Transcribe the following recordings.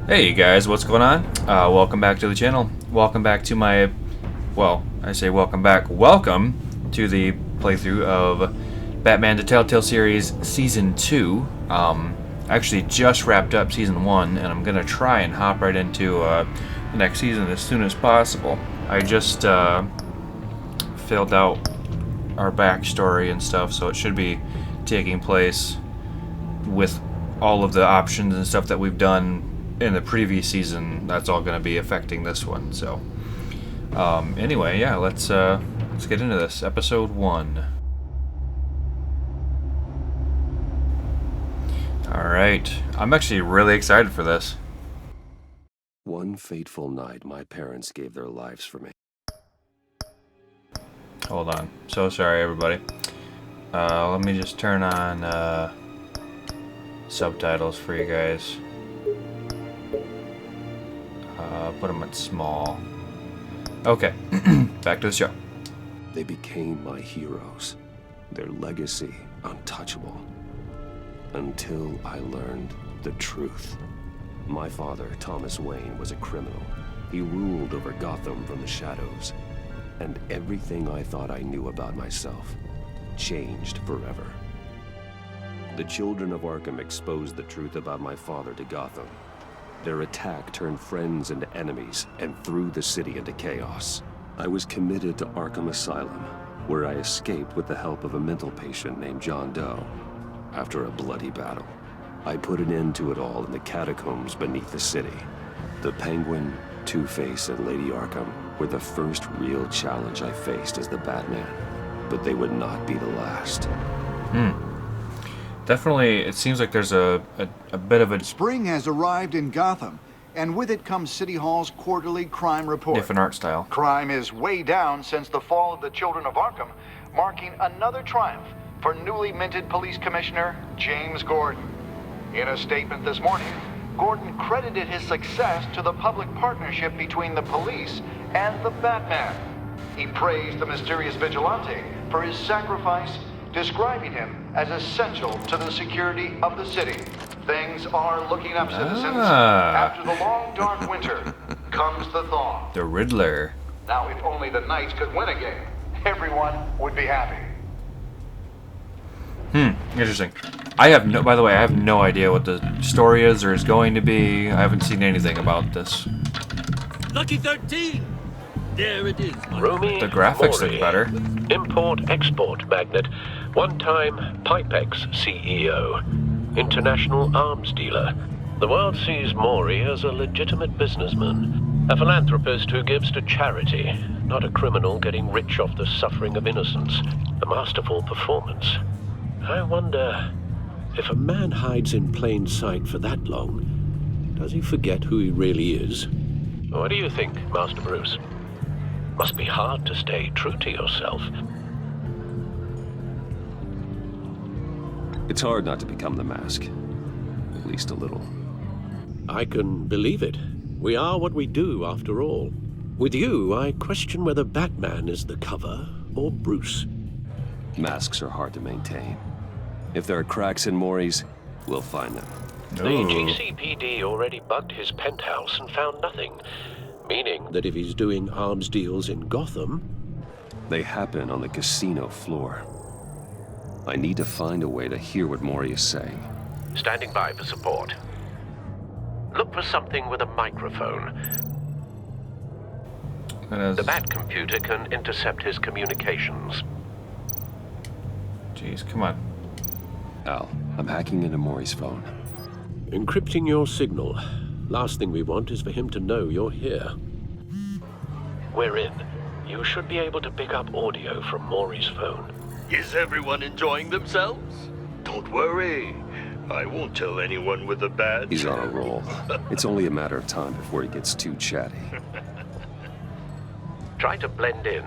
Hey guys, what's going on? Welcome back to the channel. Welcome back to my, well, I say welcome back. Welcome to the playthrough of Batman the Telltale series Season 2. Actually just wrapped up Season 1, and I'm going to try and hop right into the next season as soon as possible. I just filled out our backstory and stuff, so it should be taking place with all of the options and stuff that we've done in the previous season. That's all going to be affecting this one. So anyway, yeah, let's get into this. Episode 1. Alright, I'm actually really excited for this. One fateful night, my parents gave their lives for me. Hold on. So sorry, everybody. Let me just turn on subtitles for you guys. Put them at small. Okay, back to the show. They became my heroes. Their legacy untouchable. Until I learned the truth. My father, Thomas Wayne, was a criminal. He ruled over Gotham from the shadows. And everything I thought I knew about myself changed forever. The children of Arkham exposed the truth about my father to Gotham. Their attack turned friends into enemies and threw the city into chaos. I was committed to Arkham Asylum, where I escaped with the help of a mental patient named John Doe. After a bloody battle, I put an end to it all in the catacombs beneath the city. The Penguin, Two-Face, and Lady Arkham were the first real challenge I faced as the Batman, but they would not be the last. Definitely, it seems like there's a bit of a Spring has arrived in Gotham, and with it comes City Hall's quarterly crime report. different art style. Crime is way down since the fall of the Children of Arkham, marking another triumph for newly minted Police Commissioner James Gordon. In a statement this morning, Gordon credited his success to the public partnership between the police and the Batman. He praised the mysterious vigilante for his sacrifice, describing him as essential to the security of the city. Things are looking up, citizens. After the long, dark winter comes the thaw. The Riddler. Now, if only the Knights could win a game, everyone would be happy. Interesting. By the way, I have no idea what the story is or is going to be. I haven't seen anything about this. Lucky 13! There it is. Rumi The graphics Mori, look better. Import-export magnate, one-time Pipex CEO, international arms dealer. The world sees Mori as a legitimate businessman, a philanthropist who gives to charity, not a criminal getting rich off the suffering of innocence. A masterful performance. I wonder, if a man hides in plain sight for that long, does he forget who he really is? What do you think, Master Bruce? Must be hard to stay true to yourself. It's hard not to become the Mask. At least a little. I can believe it. We are what we do, after all. With you, I question whether Batman is the cover or Bruce. Masks are hard to maintain. If there are cracks in Mori's, we'll find them. The GCPD already bugged his penthouse and found nothing, meaning That if he's doing arms deals in Gotham, They happen on the casino floor. I need to find a way to hear what Mori is saying. standing by for support. Look for something with a microphone. The Bat computer can intercept his communications. Jeez, come on. Al, I'm hacking into Mori's phone. encrypting your signal. Last thing we want is for him to know you're here. We're in. You should be able to pick up audio from Maury's phone. Is everyone enjoying themselves? Don't worry. I won't tell anyone with a badge. He's on a roll. It's only a matter of time before he gets too chatty. Try to blend in.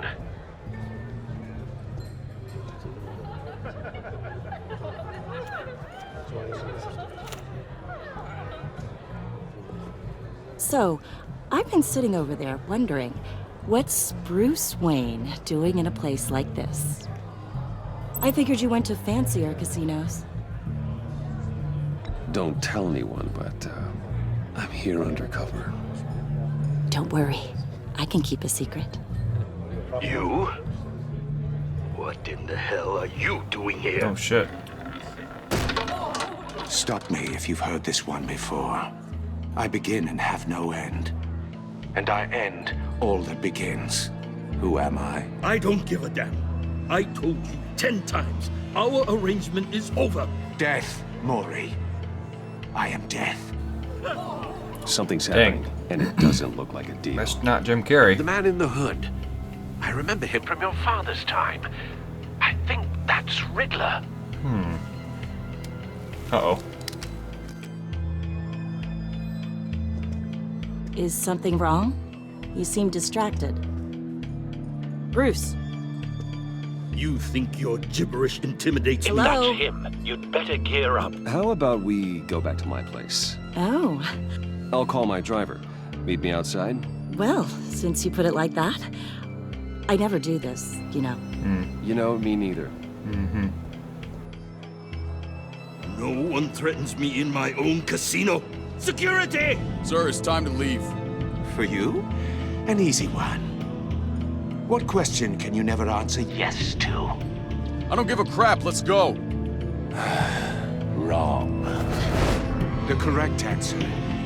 So, I've been sitting over there wondering, what's Bruce Wayne doing in a place like this? I figured you went to fancier casinos. Don't tell anyone, but I'm here undercover. Don't worry. I can keep a secret. You? What in the hell are you doing here? Oh shit. Stop me if you've heard this one before. I begin and have no end. And I end all that begins. Who am I? I don't give a damn. I told you 10 times. Our arrangement is over. Death, Maury. I am death. Something's Dang. happening, and it doesn't look like a deal. That's not Jim Carrey. The man in the hood. I remember him from your father's time. I think that's Riddler. Uh-oh. Is something wrong? You seem distracted. Bruce. You think your gibberish intimidates If me? Hello? that's him, you'd better gear up. How about we go back to my place? Oh, I'll call my driver. Meet me outside? well, since you put it like that. I never do this, you know. You know, me neither. No one threatens me in my own casino. Security! Sir, it's time to leave. For you? An easy one. What question can you never answer yes to? I don't give a crap, let's go. Wrong. The correct answer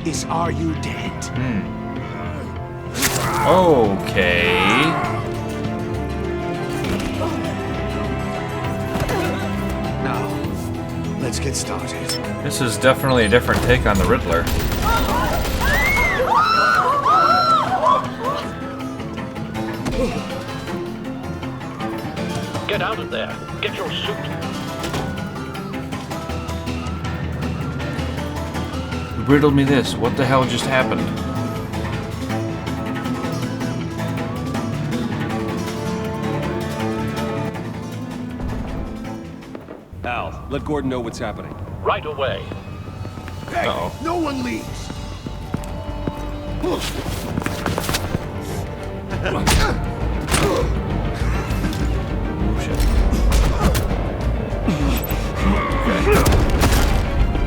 is, are you dead? Okay. Now, let's get started. This is definitely a different take on the Riddler. Get out of there. Get your suit. Riddle me this. What the hell just happened? Al, let Gordon know what's happening. Right away. Hey, Uh-oh. no one leaves. Oh, shit. Okay.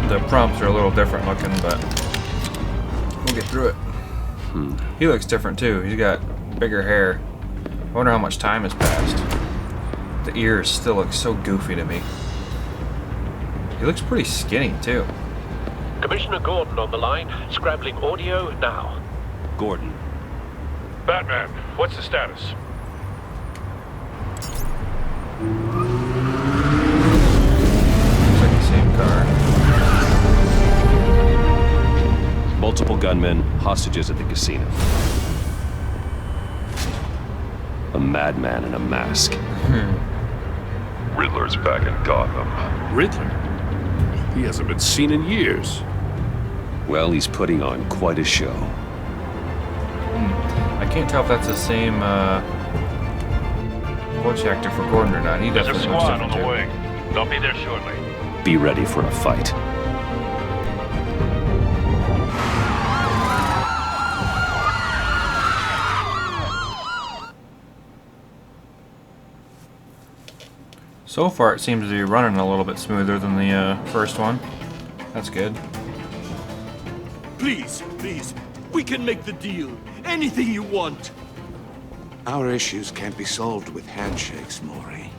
The prompts are a little different looking, but we'll get through it. He looks different too. He's got bigger hair. I wonder how much time has passed. The ears still look so goofy to me. He looks pretty skinny too. Commissioner Gordon on the line. Scrambling audio now. Gordon. Batman, what's the status? Looks like the same car. Multiple gunmen, hostages at the casino. A madman in a mask. Riddler's back in Gotham. Riddler? He hasn't been seen in years. Well, he's putting on quite a show. I can't tell if that's the same voice actor for Gordon or not. He There's a definitely looks squad on different the too. way. They'll be there shortly. Be ready for a fight. So far, it seems to be running a little bit smoother than the first one. That's good. Please, please. We can make the deal. Anything you want. Our issues can't be solved with handshakes, Maury.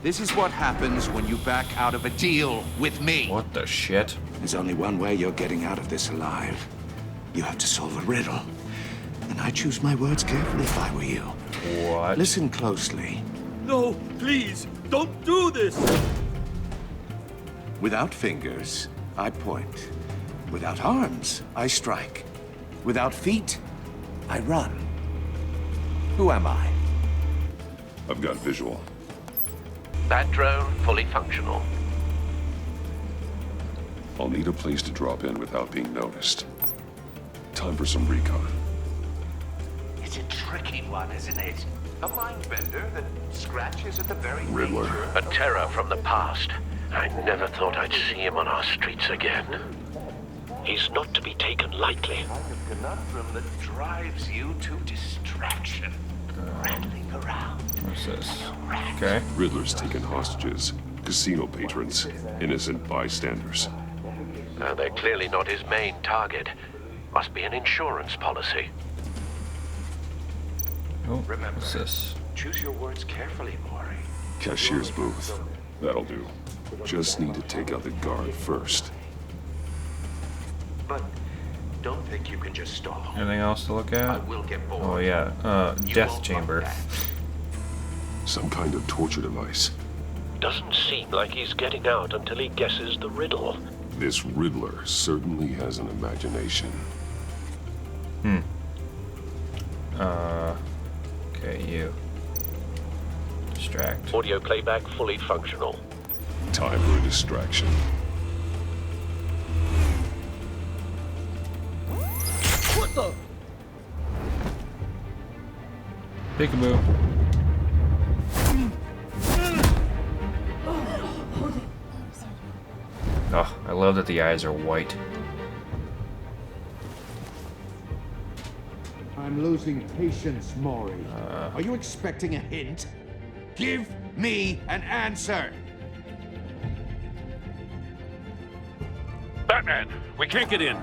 This is what happens when you back out of a deal with me. What the shit? There's only one way you're getting out of this alive. You have to solve a riddle. And I choose my words carefully if I were you. What? Listen closely. No, please. Don't do this. Without fingers, I point. Without arms, I strike. Without feet, I run. Who am I? I've got visual. That drone fully functional. I'll need a place to drop in without being noticed. Time for some recon. It's a tricky one, isn't it? A mind bender that scratches at the very Riddler. nature A terror from the past. I never thought I'd see him on our streets again. He's not to be taken lightly. of the conundrum that drives you to distraction. Rattling around. What's this? Okay. Riddler's taken hostages. Casino patrons. Innocent bystanders. They're clearly not his main target. Must be an insurance policy. Oh, Remember, what's this? choose your words carefully, Maury. Cashier's booth. That'll do. Just need to take out the guard first. But don't think you can just stall. Anything else to look I at? will get bored. Oh yeah, You death won't chamber. like that. Some kind of torture device. Doesn't seem like he's getting out until he guesses the riddle. This Riddler certainly has an imagination. Okay, you. Distract. Audio playback fully functional. Time for a distraction. What the? Peekaboo. Oh, I love that the eyes are white. I'm losing patience, Maury. Are you expecting a hint? Give me an answer! Batman, we can't get in.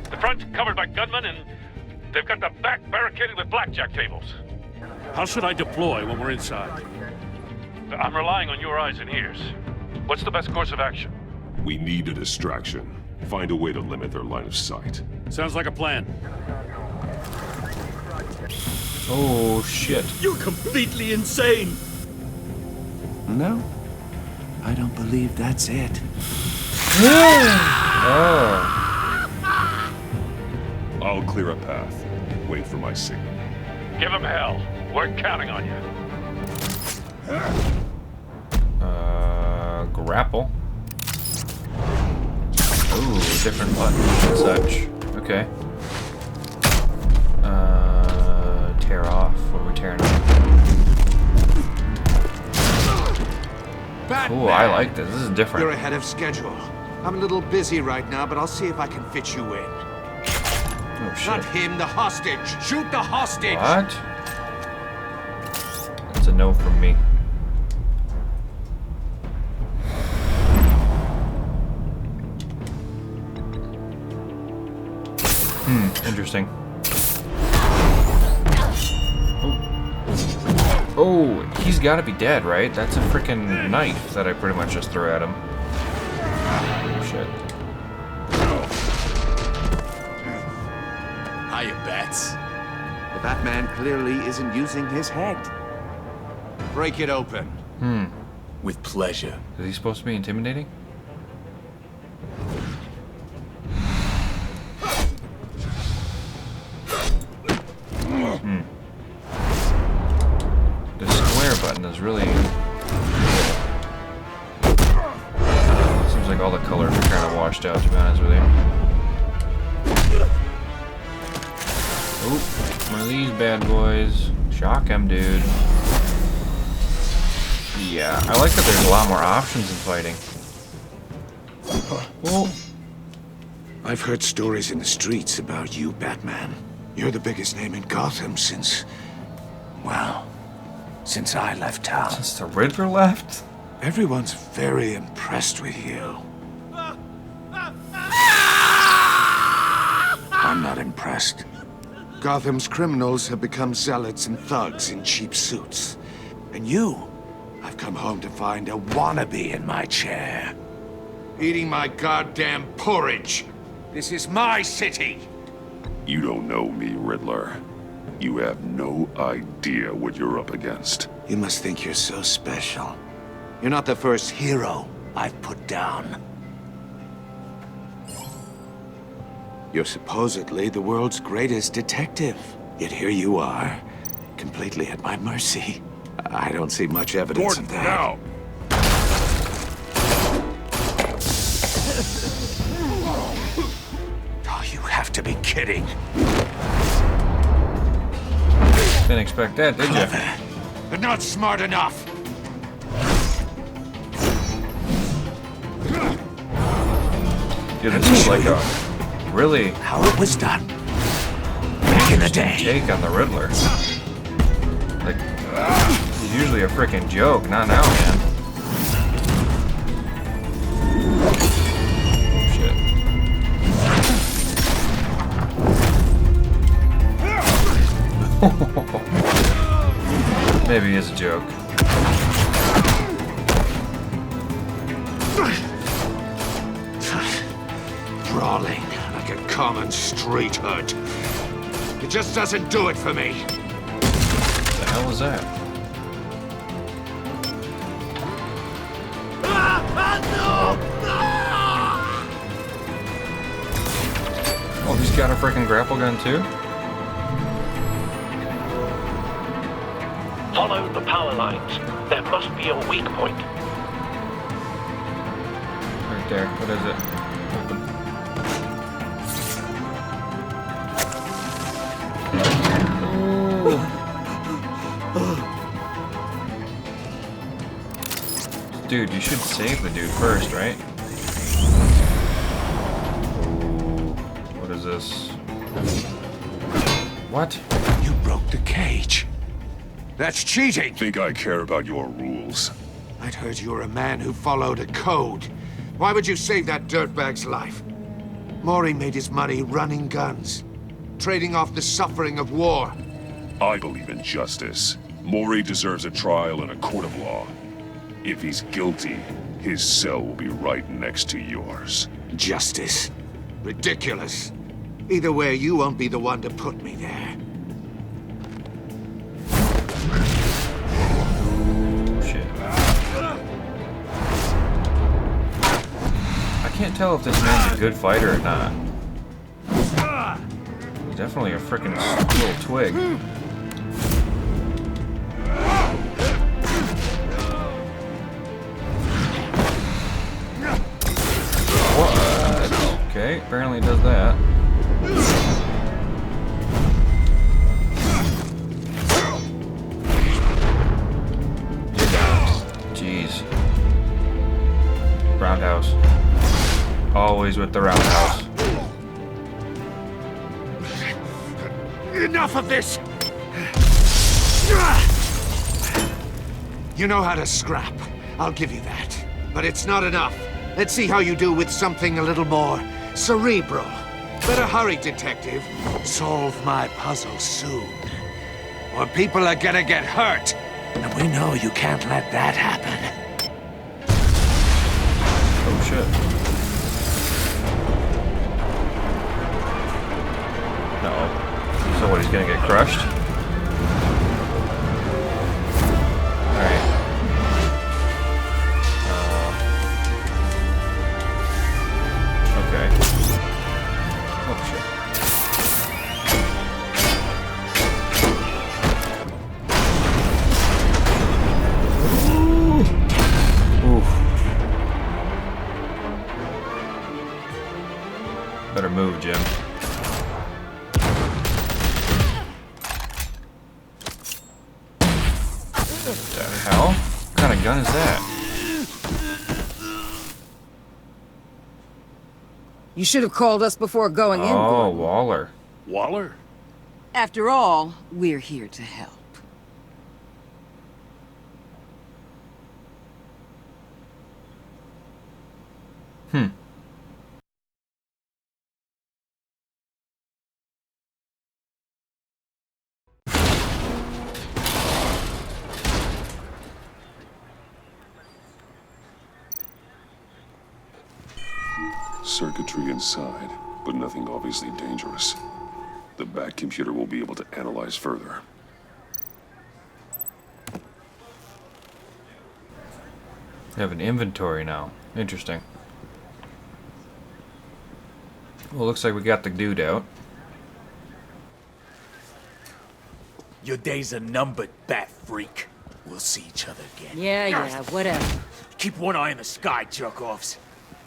The front's covered by gunmen, and they've got the back barricaded with blackjack tables. How should I deploy when we're inside? I'm relying on your eyes and ears. What's the best course of action? We need a distraction. Find a way to limit their line of sight. Sounds like a plan. Oh shit. You're completely insane! No, I don't believe that's it. Oh. I'll clear a path. Wait for my signal. Give him hell. We're counting on you. Grapple. Ooh, different buttons and such. Okay. Tear off. What are we tearing off? Batman! Ooh, I like this. This is different. You're ahead of schedule. I'm a little busy right now, but I'll see if I can fit you in. Oh shit. Not him, the hostage! Shoot the hostage! What? That's a no from me. Interesting. Oh, he's gotta be dead, right? That's a freaking knife that I pretty much just threw at him. Oh, shit. Hiya, Bats. The Batman clearly isn't using his head. Break it open. With pleasure. Is he supposed to be intimidating? The square button is really... Seems like all the colors are kind of washed out, to be honest with you. Oop, one of these bad boys. Shock him, dude. Yeah, I like that there's a lot more options in fighting. Whoa. I've heard stories in the streets about you, Batman. You're the biggest name in Gotham since... well, since I left town. Since the Riddler left? Everyone's very impressed with you. I'm not impressed. Gotham's criminals have become zealots and thugs in cheap suits. And you, I've come home to find a wannabe in my chair. Eating my goddamn porridge. This is my city. You don't know me, Riddler. You have no idea what you're up against. You must think you're so special. You're not the first hero I've put down. You're supposedly the world's greatest detective. Yet here you are, completely at my mercy. I don't see much evidence of that. Now! Oh, you have to be kidding. Didn't expect that, did you? But not smart enough. Dude, this is like a really how it was done back in the day. Take on the Riddler. Like, he's usually a freaking joke, not now, man. Oh, shit. Maybe it's a joke. Brawling like a common street hood. It just doesn't do it for me. What the hell was that? Oh, he's got a freaking grapple gun too? Follow the power lines. There must be a weak point. Right there. What is it? Open. Dude, you should save the dude first, right? What is this? What? You broke the cage. That's cheating. Think I care about your rules? I'd heard you were a man who followed a code. Why would you save that dirtbag's life? Maury made his money running guns, trading off the suffering of war. I believe in justice. Maury deserves a trial in a court of law. If he's guilty, his cell will be right next to yours. Justice? Ridiculous. Either way, you won't be the one to put me there. Shit. I can't tell if this man's a good fighter or not. He's definitely a freaking little twig. What? Okay, apparently it does that. Jeez. Roundhouse. Always with the roundhouse. Enough of this! You know how to scrap. I'll give you that. But it's not enough. Let's see how you do with something a little more cerebral. Better hurry, detective. Solve my puzzle soon. Or people are gonna get hurt. And we know you can't let that happen. Oh shit. Uh-oh. So what, he's gonna get crushed? Alright. Okay. Oh shit. Oof. Better move, Jim. What the hell? What kind of gun is that? You should have called us before going in. Oh, Waller. Waller? After all, we're here to help. Circuitry inside, but nothing obviously dangerous. The back computer will be able to analyze further. We have an inventory now. Interesting. Well, looks like we got the dude out. Your days are numbered, bat freak. We'll see each other again. Yeah, whatever. Keep one eye in the sky, jerk-offs.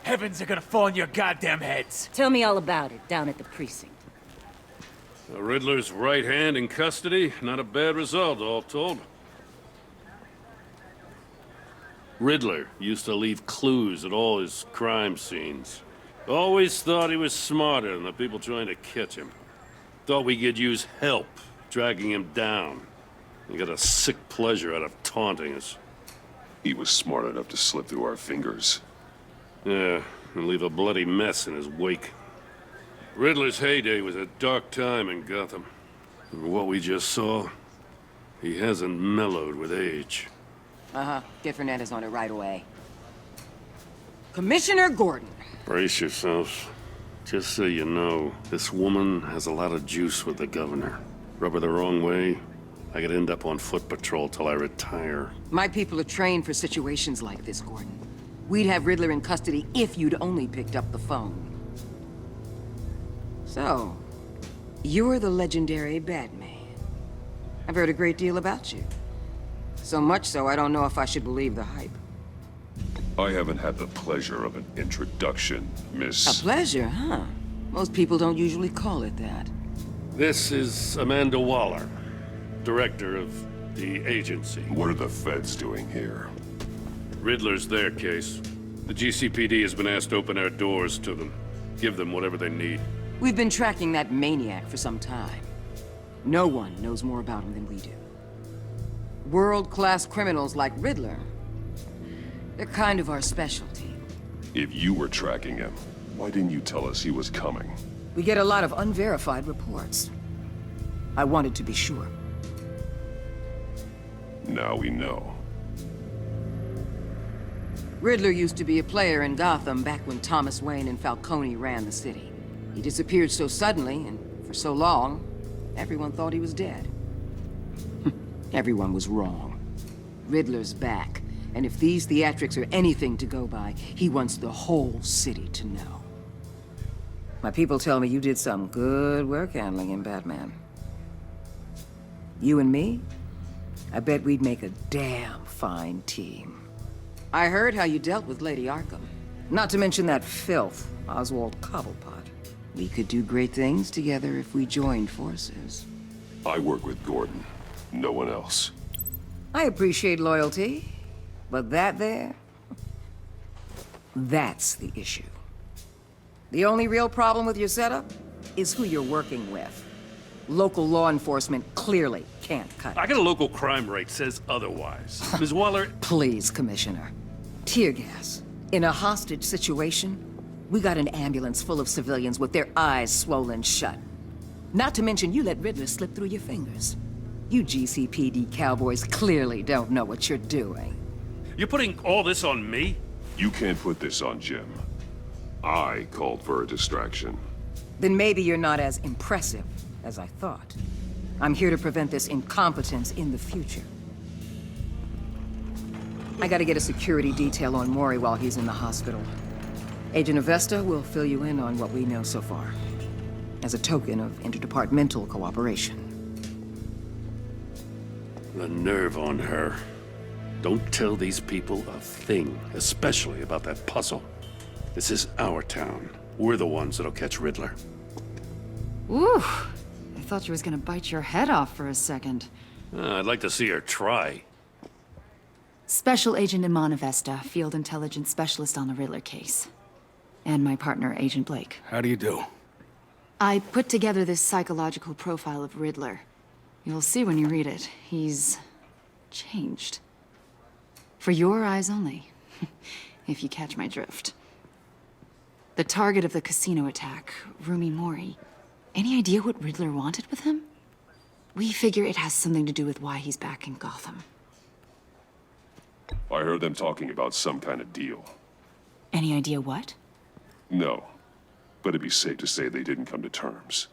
Heavens are gonna fall on your goddamn heads. Tell me all about it down at the precinct. The Riddler's right hand in custody. Not a bad result, all told. Riddler used to leave clues at all his crime scenes. Always thought he was smarter than the people trying to catch him. Thought we could use help dragging him down. He got a sick pleasure out of taunting us. He was smart enough to slip through our fingers. Yeah, and leave a bloody mess in his wake. Riddler's heyday was a dark time in Gotham. And what we just saw, He hasn't mellowed with age. Uh-huh. Get Fernandez on it right away. Commissioner Gordon. Brace yourselves. Just so you know, this woman has a lot of juice with the governor. Rub her the wrong way, I could end up on foot patrol till I retire. My people are trained for situations like this, Gordon. We'd have Riddler in custody if you'd only picked up the phone. So, you're the legendary Batman. I've heard a great deal about you. So much so, I don't know if I should believe the hype. I haven't had the pleasure of an introduction, Miss... A pleasure, huh? Most people don't usually call it that. This is Amanda Waller, director of the agency. What are the feds doing here? Riddler's their case. The GCPD has been asked to open our doors to them. Give them whatever they need. We've been tracking that maniac for some time. No one knows more about him than we do. World-class criminals like Riddler, they're kind of our specialty. If you were tracking him, why didn't you tell us he was coming? We get a lot of unverified reports. I wanted to be sure. Now we know. Riddler used to be a player in Gotham back when Thomas Wayne and Falcone ran the city. He disappeared so suddenly and for so long, everyone thought he was dead. Everyone was wrong. Riddler's back, and if these theatrics are anything to go by, he wants the whole city to know. My people tell me you did some good work handling him, Batman. You and me? I bet we'd make a damn fine team. I heard how you dealt with Lady Arkham. Not to mention that filth, Oswald Cobblepot. We could do great things together if we joined forces. I work with Gordon. No one else. I appreciate loyalty, but that there, that's the issue. The only real problem with your setup is who you're working with. Local law enforcement clearly can't cut it. I got a local crime rate says otherwise. Ms. Waller... Please, Commissioner. Tear gas. In a hostage situation, we got an ambulance full of civilians with their eyes swollen shut. Not to mention you let Riddler slip through your fingers. You GCPD cowboys clearly don't know what you're doing. You're putting all this on me? You can't put this on Jim. I called for a distraction. Then maybe you're not as impressive as I thought. I'm here to prevent this incompetence in the future. I gotta get a security detail on Maury while he's in the hospital. Agent Avesta will fill you in on what we know so far, as a token of interdepartmental cooperation. The nerve on her. Don't tell these people a thing, especially about that puzzle. This is our town. We're the ones that'll catch Riddler. Ooh, I thought you was gonna bite your head off for a second. I'd like to see her try. Special Agent Iman Avesta, Field Intelligence Specialist on the Riddler case. And my partner, Agent Blake. How do you do? I put together this psychological profile of Riddler. You'll see when you read it. He's changed. For your eyes only, if you catch my drift. The target of the casino attack, Rumi Mori. Any idea what Riddler wanted with him? We figure it has something to do with why he's back in Gotham. I heard them talking about some kind of deal. Any idea what? No, but it'd be safe to say they didn't come to terms.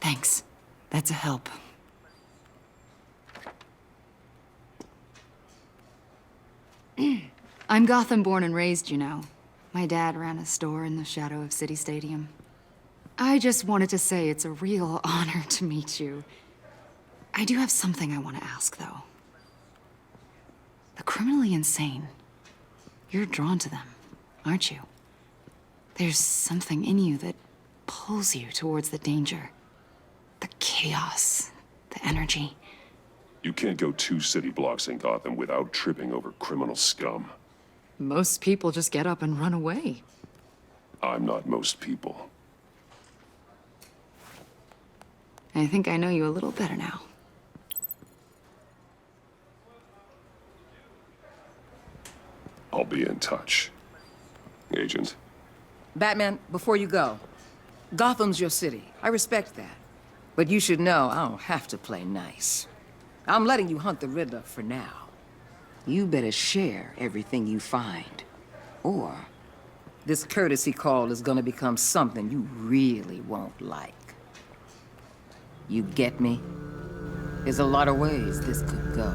Thanks. That's a help. I'm Gotham born and raised, you know. My dad ran a store in the shadow of City Stadium. I just wanted to say it's a real honor to meet you. I do have something I want to ask, though. The criminally insane. You're drawn to them, aren't you? There's something in you that pulls you towards the danger. The chaos, the energy. You can't go 2 city blocks in Gotham without tripping over criminal scum. Most people just get up and run away. I'm not most people. I think I know you a little better now. I'll be in touch. Agent. Batman, before you go, Gotham's your city. I respect that. But you should know I don't have to play nice. I'm letting you hunt the Riddler for now. You better share everything you find. Or this courtesy call is gonna become something you really won't like. You get me? There's a lot of ways this could go.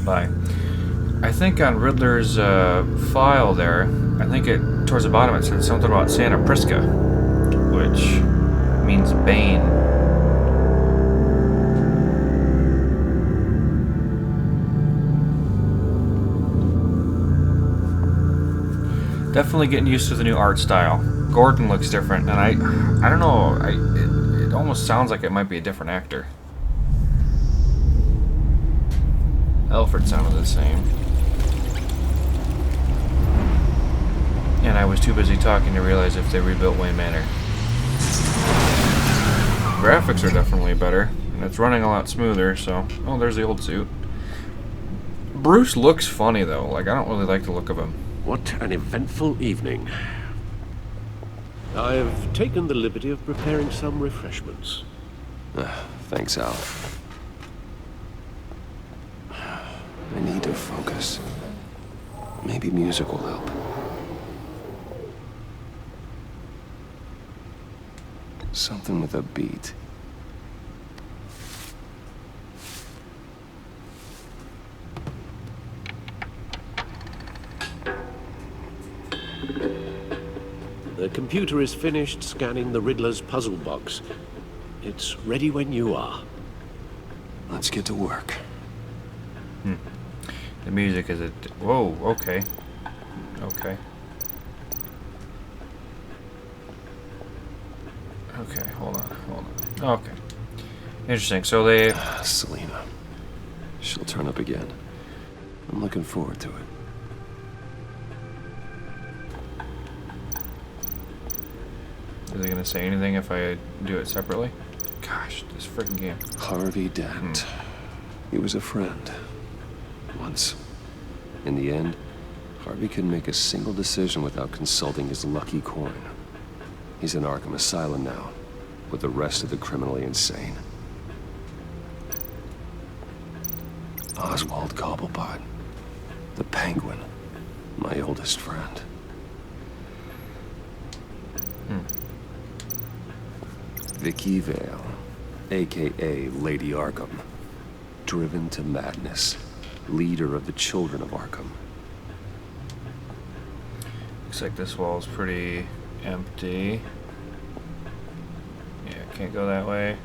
Bye. I think on Riddler's file there, I think towards the bottom it said something about Santa Prisca, which means Bane. Definitely getting used to the new art style. Gordon looks different, and I don't know. It almost sounds like it might be a different actor. Alfred sounded the same. And I was too busy talking to realize if they rebuilt Wayne Manor. Graphics are definitely better, and it's running a lot smoother, so... Oh, there's the old suit. Bruce looks funny, though. Like, I don't really like the look of him. What an eventful evening. I've taken the liberty of preparing some refreshments. Thanks, Al. I need to focus. Maybe music will help. Something with a beat. The computer is finished scanning the Riddler's puzzle box. It's ready when you are. Let's get to work. The music is whoa, okay. Okay. Okay, hold on. Okay. Interesting, so they... Selena. She'll turn up again. I'm looking forward to it. Is it gonna say anything if I do it separately? Gosh, this freaking game. Harvey Dent. He was a friend. Once. In the end, Harvey couldn't make a single decision without consulting his lucky coin. He's in Arkham Asylum now, with the rest of the criminally insane. Oswald Cobblepot. The Penguin. My oldest friend. Vicky Vale, a.k.a. Lady Arkham. Driven to madness. Leader of the Children of Arkham. Looks like this wall's pretty empty. Yeah, can't go that way.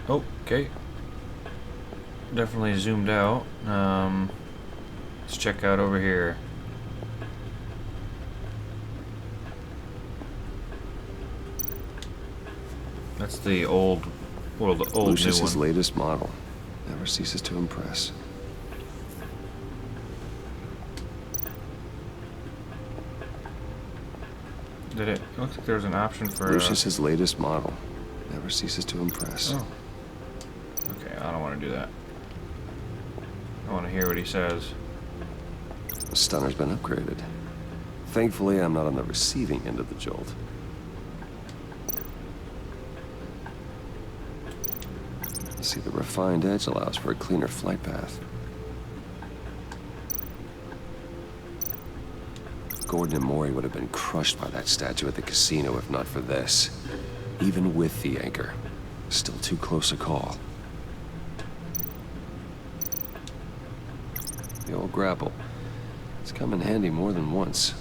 Oh, okay. Definitely zoomed out. Let's check out over here. That's the old, well, the old Lucius's new one. latest model. Never ceases to impress. It looks like there's an option for... Lucius's latest model. Never ceases to impress. Oh. Okay, I don't want to do that. I want to hear what he says. The stunner's been upgraded. Thankfully, I'm not on the receiving end of the jolt. See, the refined edge allows for a cleaner flight path. Gordon and Maury would have been crushed by that statue at the casino if not for this. Even with the anchor. Still too close a call. The old grapple. It's come in handy more than once.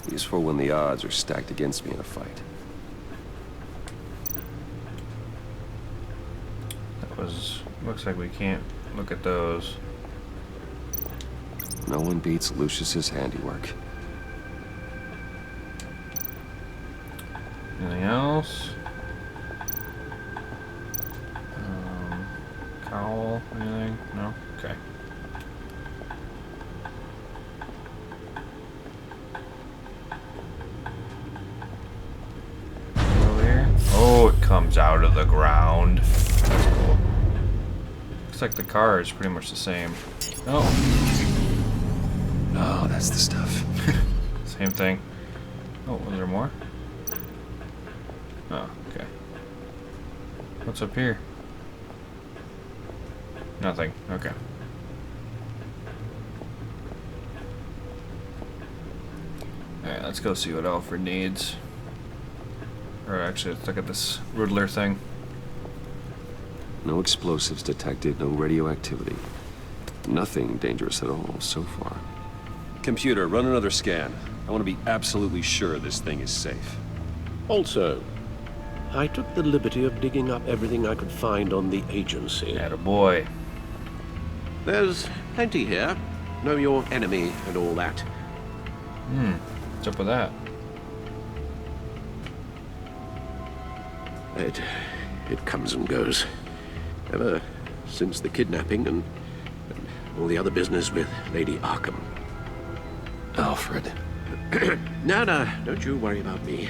Useful when the odds are stacked against me in a fight. Looks like we can't look at those. No one beats Lucius's handiwork. Anything else? Cowl? Anything? No? Okay. Over here? Oh, it comes out of the ground. That's cool. Looks like the car is pretty much the same. Oh. Oh, that's the stuff. Same thing. Oh, was there more? Oh, okay. What's up here? Nothing. Okay. Alright, let's go see what Alfred needs. Or actually, let's look at this Riddler thing. No explosives detected, no radioactivity. Nothing dangerous at all so far. Computer, run another scan. I want to be absolutely sure this thing is safe. Also, I took the liberty of digging up everything I could find on the agency. Attaboy. There's plenty here. Know your enemy and all that. What's up with that? It comes and goes. Ever since the kidnapping and all the other business with Lady Arkham. Alfred. No, don't you worry about me.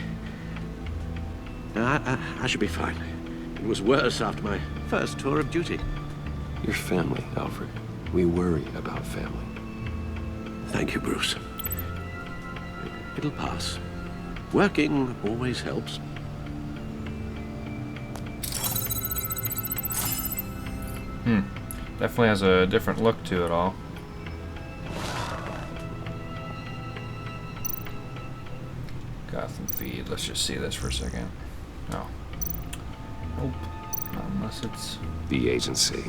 I should be fine. It was worse after my first tour of duty. Your family, Alfred. We worry about family. Thank you, Bruce. It'll pass. Working always helps. Definitely has a different look to it all. Gotham feed. Let's just see this for a second. No. Nope. Not unless it's... The agency.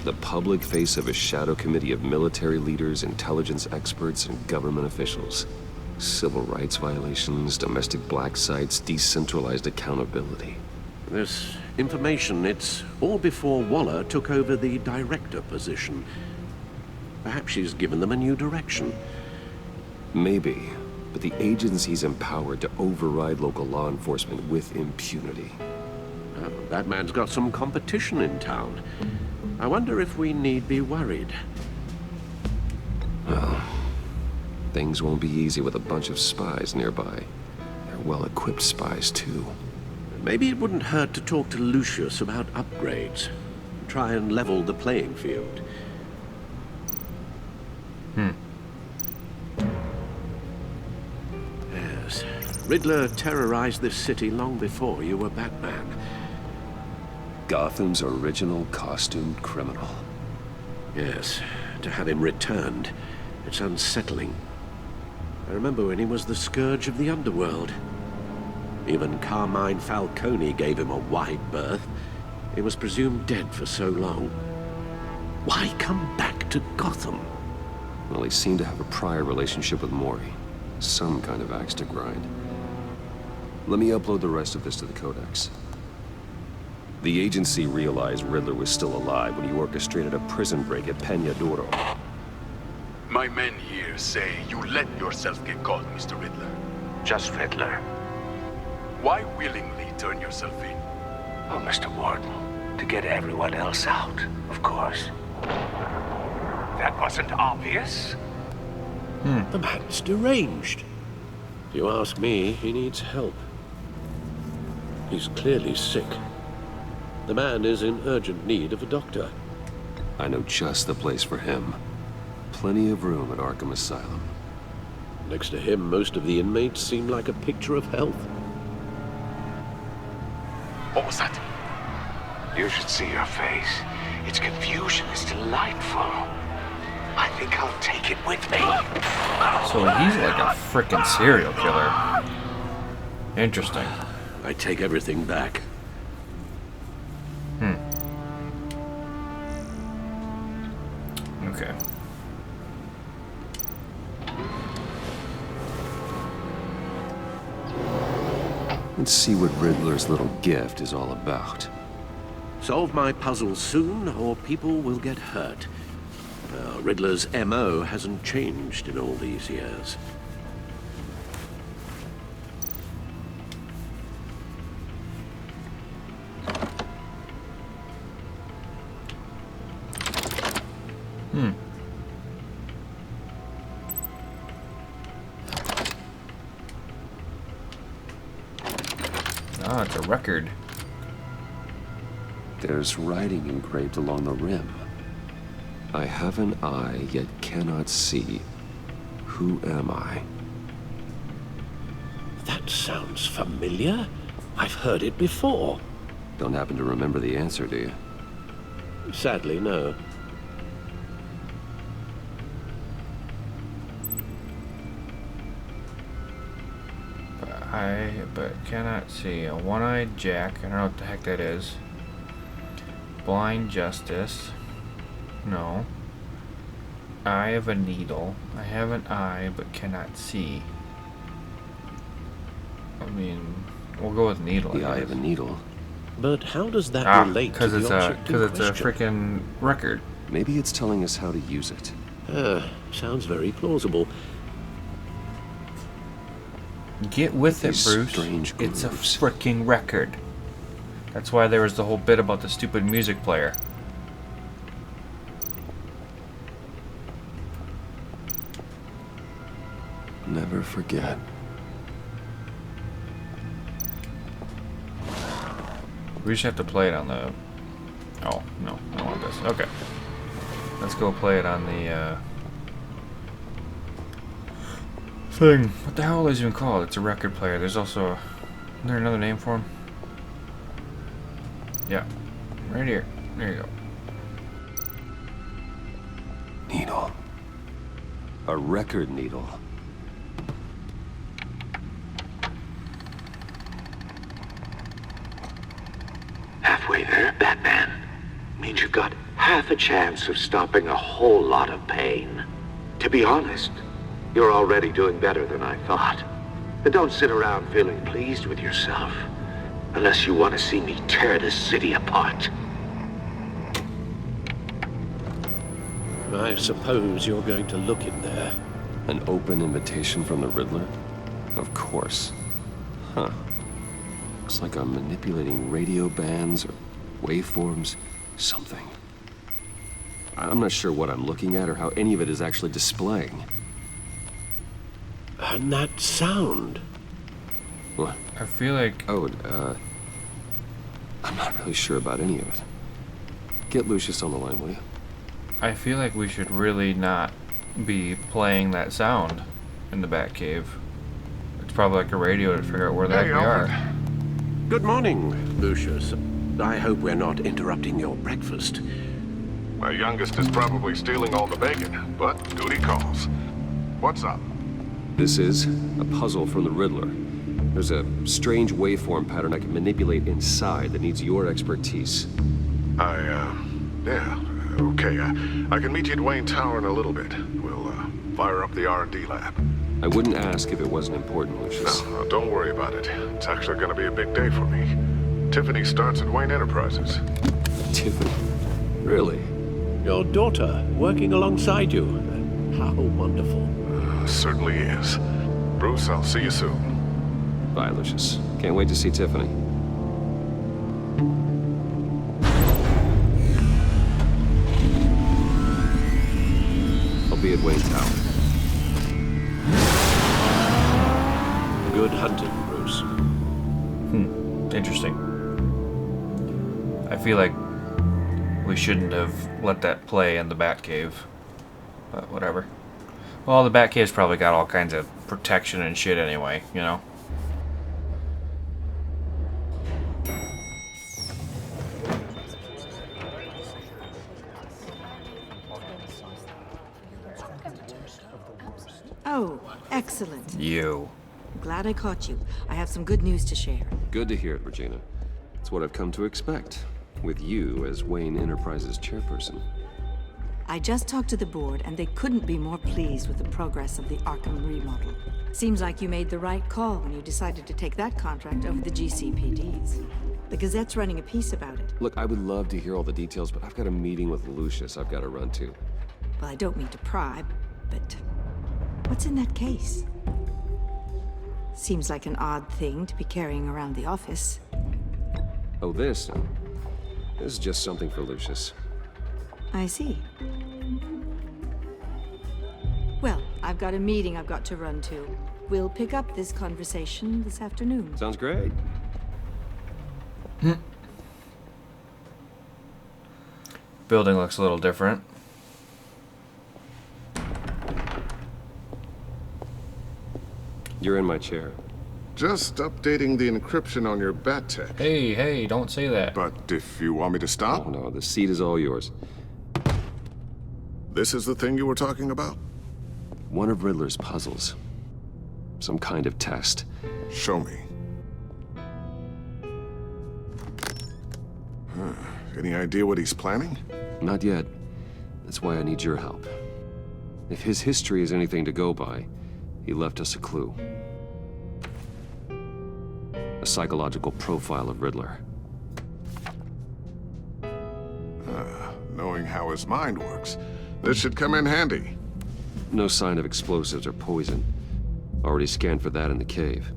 The public face of a shadow committee of military leaders, intelligence experts, and government officials. Civil rights violations, domestic black sites, decentralized accountability. This information, it's all before Waller took over the director position. Perhaps she's given them a new direction. Maybe, but the agency's empowered to override local law enforcement with impunity. Batman's got some competition in town. I wonder if we need be worried. Well, things won't be easy with a bunch of spies nearby. They're well-equipped spies, too. Maybe it wouldn't hurt to talk to Lucius about upgrades. Try and level the playing field. Yes. Riddler terrorized this city long before you were Batman. Gotham's original costumed criminal. Yes. To have him returned, it's unsettling. I remember when he was the scourge of the underworld. Even Carmine Falcone gave him a wide berth. He was presumed dead for so long. Why come back to Gotham? Well, he seemed to have a prior relationship with Mori. Some kind of axe to grind. Let me upload the rest of this to the Codex. The agency realized Riddler was still alive when he orchestrated a prison break at Peña Duro. My men here say you let yourself get caught, Mr. Riddler. Just Riddler. Why willingly turn yourself in? Oh, Mr. Warden, to get everyone else out, of course. That wasn't obvious. The man's deranged. If you ask me, he needs help. He's clearly sick. The man is in urgent need of a doctor. I know just the place for him. Plenty of room at Arkham Asylum. Next to him, most of the inmates seem like a picture of health. What was that? You should see your face. Its confusion is delightful. I think I'll take it with me. So he's like a frickin' serial killer. Interesting. I take everything back. Okay. Let's see what Riddler's little gift is all about. Solve my puzzle soon, or people will get hurt. Riddler's MO hasn't changed in all these years. Ah, it's a record. There's writing engraved along the rim. I have an eye, yet cannot see. Who am I? That sounds familiar. I've heard it before. Don't happen to remember the answer, do you? Sadly, no. But cannot see. A one-eyed Jack. I don't know what the heck that is. Blind Justice. No. Eye of a needle. I have an eye, but cannot see. I mean, we'll go with needle. The eye of a needle. But how does that relate to the object in because it's a question? freaking record. Maybe it's telling us how to use it. Sounds very plausible. Get with it, These Bruce. strange It's a grooves. freaking record. That's why there was the whole bit about the stupid music player. Never forget. We just have to play it on the... Oh, no. I don't want this. Okay. Let's go play it on the, thing. What the hell is it even called? It's a record player. There's also... Isn't there another name for him? Yeah. Right here. There you go. Needle. A record needle. Halfway there, Batman. Means you've got half a chance of stopping a whole lot of pain. To be honest, you're already doing better than I thought. But don't sit around feeling pleased with yourself. Unless you want to see me tear this city apart. I suppose you're going to look in there. An open invitation from the Riddler? Of course. Huh. Looks like I'm manipulating radio bands or waveforms, something. I'm not sure what I'm looking at or how any of it is actually displaying. And that sound. What? I feel like... Oh, I'm not really sure about any of it. Get Lucius on the line, will you? I feel like we should really not be playing that sound in the Batcave. It's probably like a radio to figure out where the heck we are. Good morning, Lucius. I hope we're not interrupting your breakfast. My youngest is probably stealing all the bacon, but duty calls. What's up? This is a puzzle from the Riddler. There's a strange waveform pattern I can manipulate inside that needs your expertise. Yeah, okay. I can meet you at Wayne Tower in a little bit. We'll, fire up the R&D lab. I wouldn't ask if it wasn't important, Lucius. No, don't worry about it. It's actually gonna be a big day for me. Tiffany starts at Wayne Enterprises. Tiffany? Really? Your daughter working alongside you. How wonderful. Certainly is. Bruce, I'll see you soon. Bye, Lucius. Can't wait to see Tiffany. I'll be at Wayne Tower. Good hunting, Bruce. Interesting. I feel like we shouldn't have let that play in the Batcave. But whatever. Well, the Batcave's probably got all kinds of protection and shit anyway, you know? Oh, excellent. You. Glad I caught you. I have some good news to share. Good to hear it, Regina. It's what I've come to expect, with you as Wayne Enterprises chairperson. I just talked to the board, and they couldn't be more pleased with the progress of the Arkham remodel. Seems like you made the right call when you decided to take that contract over the GCPD's. The Gazette's running a piece about it. Look, I would love to hear all the details, but I've got a meeting with Lucius I've got to run to. Well, I don't mean to pry, but what's in that case? Seems like an odd thing to be carrying around the office. Oh, this? No. This is just something for Lucius. I see. Well, I've got a meeting I've got to run to. We'll pick up this conversation this afternoon. Sounds great. Building looks a little different. You're in my chair. Just updating the encryption on your bat tech. Hey, don't say that. But if you want me to stop? Oh, no, the seat is all yours. This is the thing you were talking about? One of Riddler's puzzles. Some kind of test. Show me. Any idea what he's planning? Not yet. That's why I need your help. If his history is anything to go by, he left us a clue. A psychological profile of Riddler. Knowing how his mind works, this should come in handy. No sign of explosives or poison. Already scanned for that in the cave.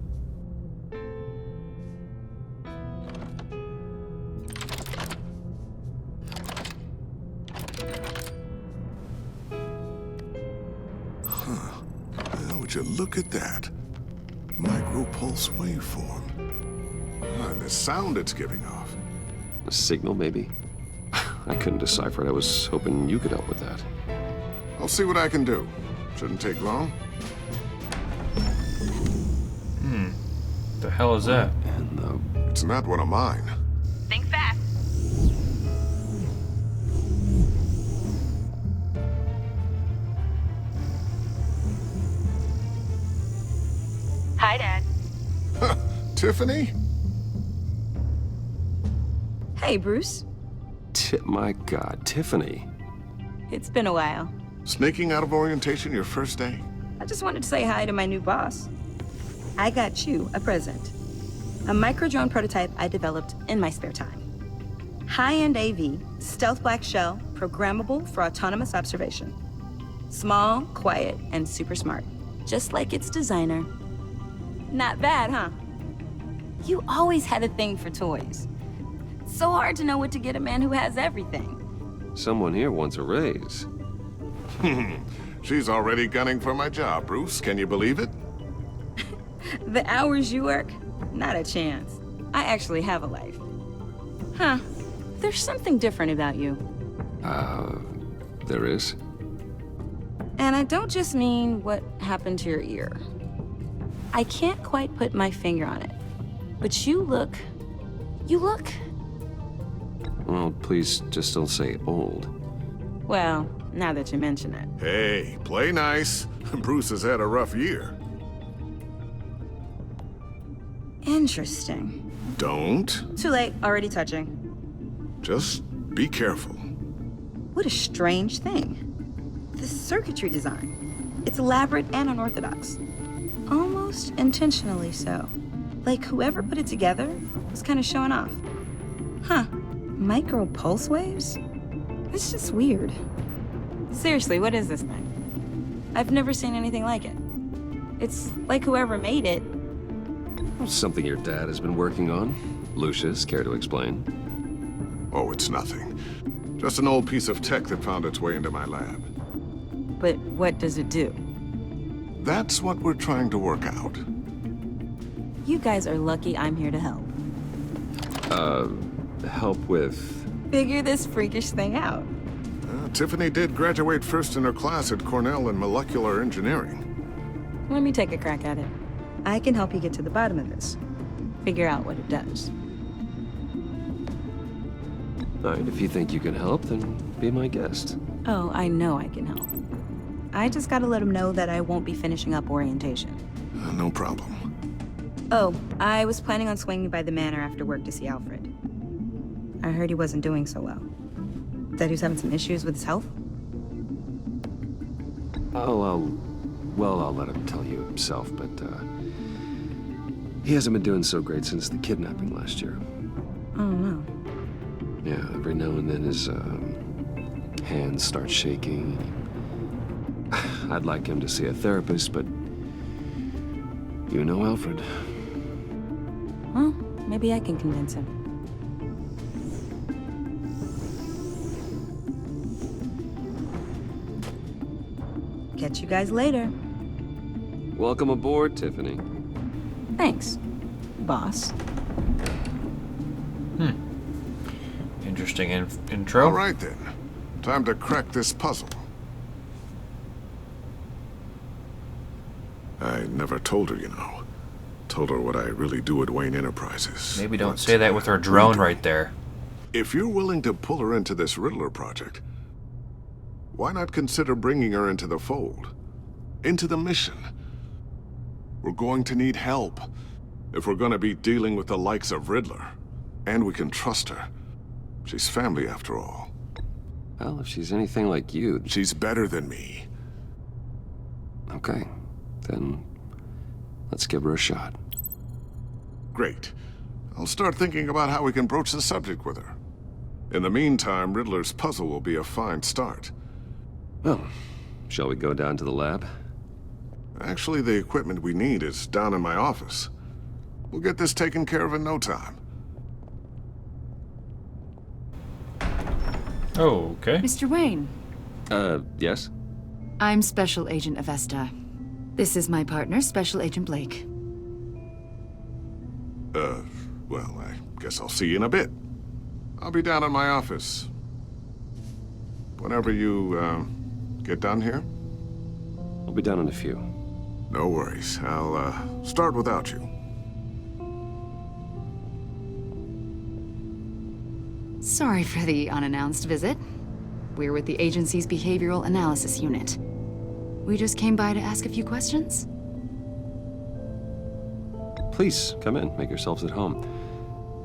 Would you look at that? Micro-pulse waveform. And the sound it's giving off. A signal, maybe? I couldn't decipher it. I was hoping you could help with that. I'll see what I can do. Shouldn't take long. The hell is that? And it's not one of mine. Think fast. Hi, Dad. Tiffany? Hey, Bruce. My God, Tiffany. It's been a while. Sneaking out of orientation your first day? I just wanted to say hi to my new boss. I got you a present. A micro-drone prototype I developed in my spare time. High-end AV, stealth black shell, programmable for autonomous observation. Small, quiet, and super smart. Just like its designer. Not bad, huh? You always had a thing for toys. So hard to know what to get a man who has everything. Someone here wants a raise. She's already gunning for my job, Bruce. Can you believe it? The hours you work? Not a chance. I actually have a life. Huh. There's something different about you. There is? And I don't just mean what happened to your ear. I can't quite put my finger on it. But you look... Well, please just don't say old. Well, now that you mention it. Hey, play nice. Bruce has had a rough year. Interesting. Don't. Too late, already touching. Just be careful. What a strange thing. The circuitry design. It's elaborate and unorthodox. Almost intentionally so. Like whoever put it together was kind of showing off. Huh. Micro pulse waves? It's just weird. Seriously, what is this thing? I've never seen anything like it. It's like whoever made it. Something your dad has been working on. Lucius, care to explain? Oh, it's nothing. Just an old piece of tech that found its way into my lab. But what does it do? That's what we're trying to work out. You guys are lucky I'm here to help. Help with? Figure this freakish thing out. Tiffany did graduate first in her class at Cornell in molecular engineering. Let me take a crack at it. I can help you get to the bottom of this. Figure out what it does. All right, if you think you can help, then be my guest. Oh, I know I can help. I just gotta let him know that I won't be finishing up orientation. No problem. Oh, I was planning on swinging by the manor after work to see Alfred. I heard he wasn't doing so well. That he was having some issues with his health? I'll let him tell you himself, but, he hasn't been doing so great since the kidnapping last year. Oh, no. Yeah, every now and then his, hands start shaking. I'd like him to see a therapist, but you know Alfred. Well, maybe I can convince him. Catch you guys later. Welcome aboard, Tiffany. Thanks, boss. Interesting intro. All right, then. Time to crack this puzzle. I never told her, you know. Told her what I really do at Wayne Enterprises. Maybe don't say that with our drone right there. If you're willing to pull her into this Riddler project, why not consider bringing her into the fold? Into the mission? We're going to need help if we're going to be dealing with the likes of Riddler. And we can trust her. She's family after all. Well, if she's anything like you... She's better than me. Okay, then let's give her a shot. Great. I'll start thinking about how we can broach the subject with her. In the meantime, Riddler's puzzle will be a fine start. Well, shall we go down to the lab? Actually, the equipment we need is down in my office. We'll get this taken care of in no time. Oh, okay. Mr. Wayne. Yes? I'm Special Agent Avesta. This is my partner, Special Agent Blake. Well, I guess I'll see you in a bit. I'll be down in my office. Whenever you, get done here? I'll be down in a few. No worries. I'll, start without you. Sorry for the unannounced visit. We're with the agency's Behavioral Analysis Unit. We just came by to ask a few questions. Please, come in. Make yourselves at home.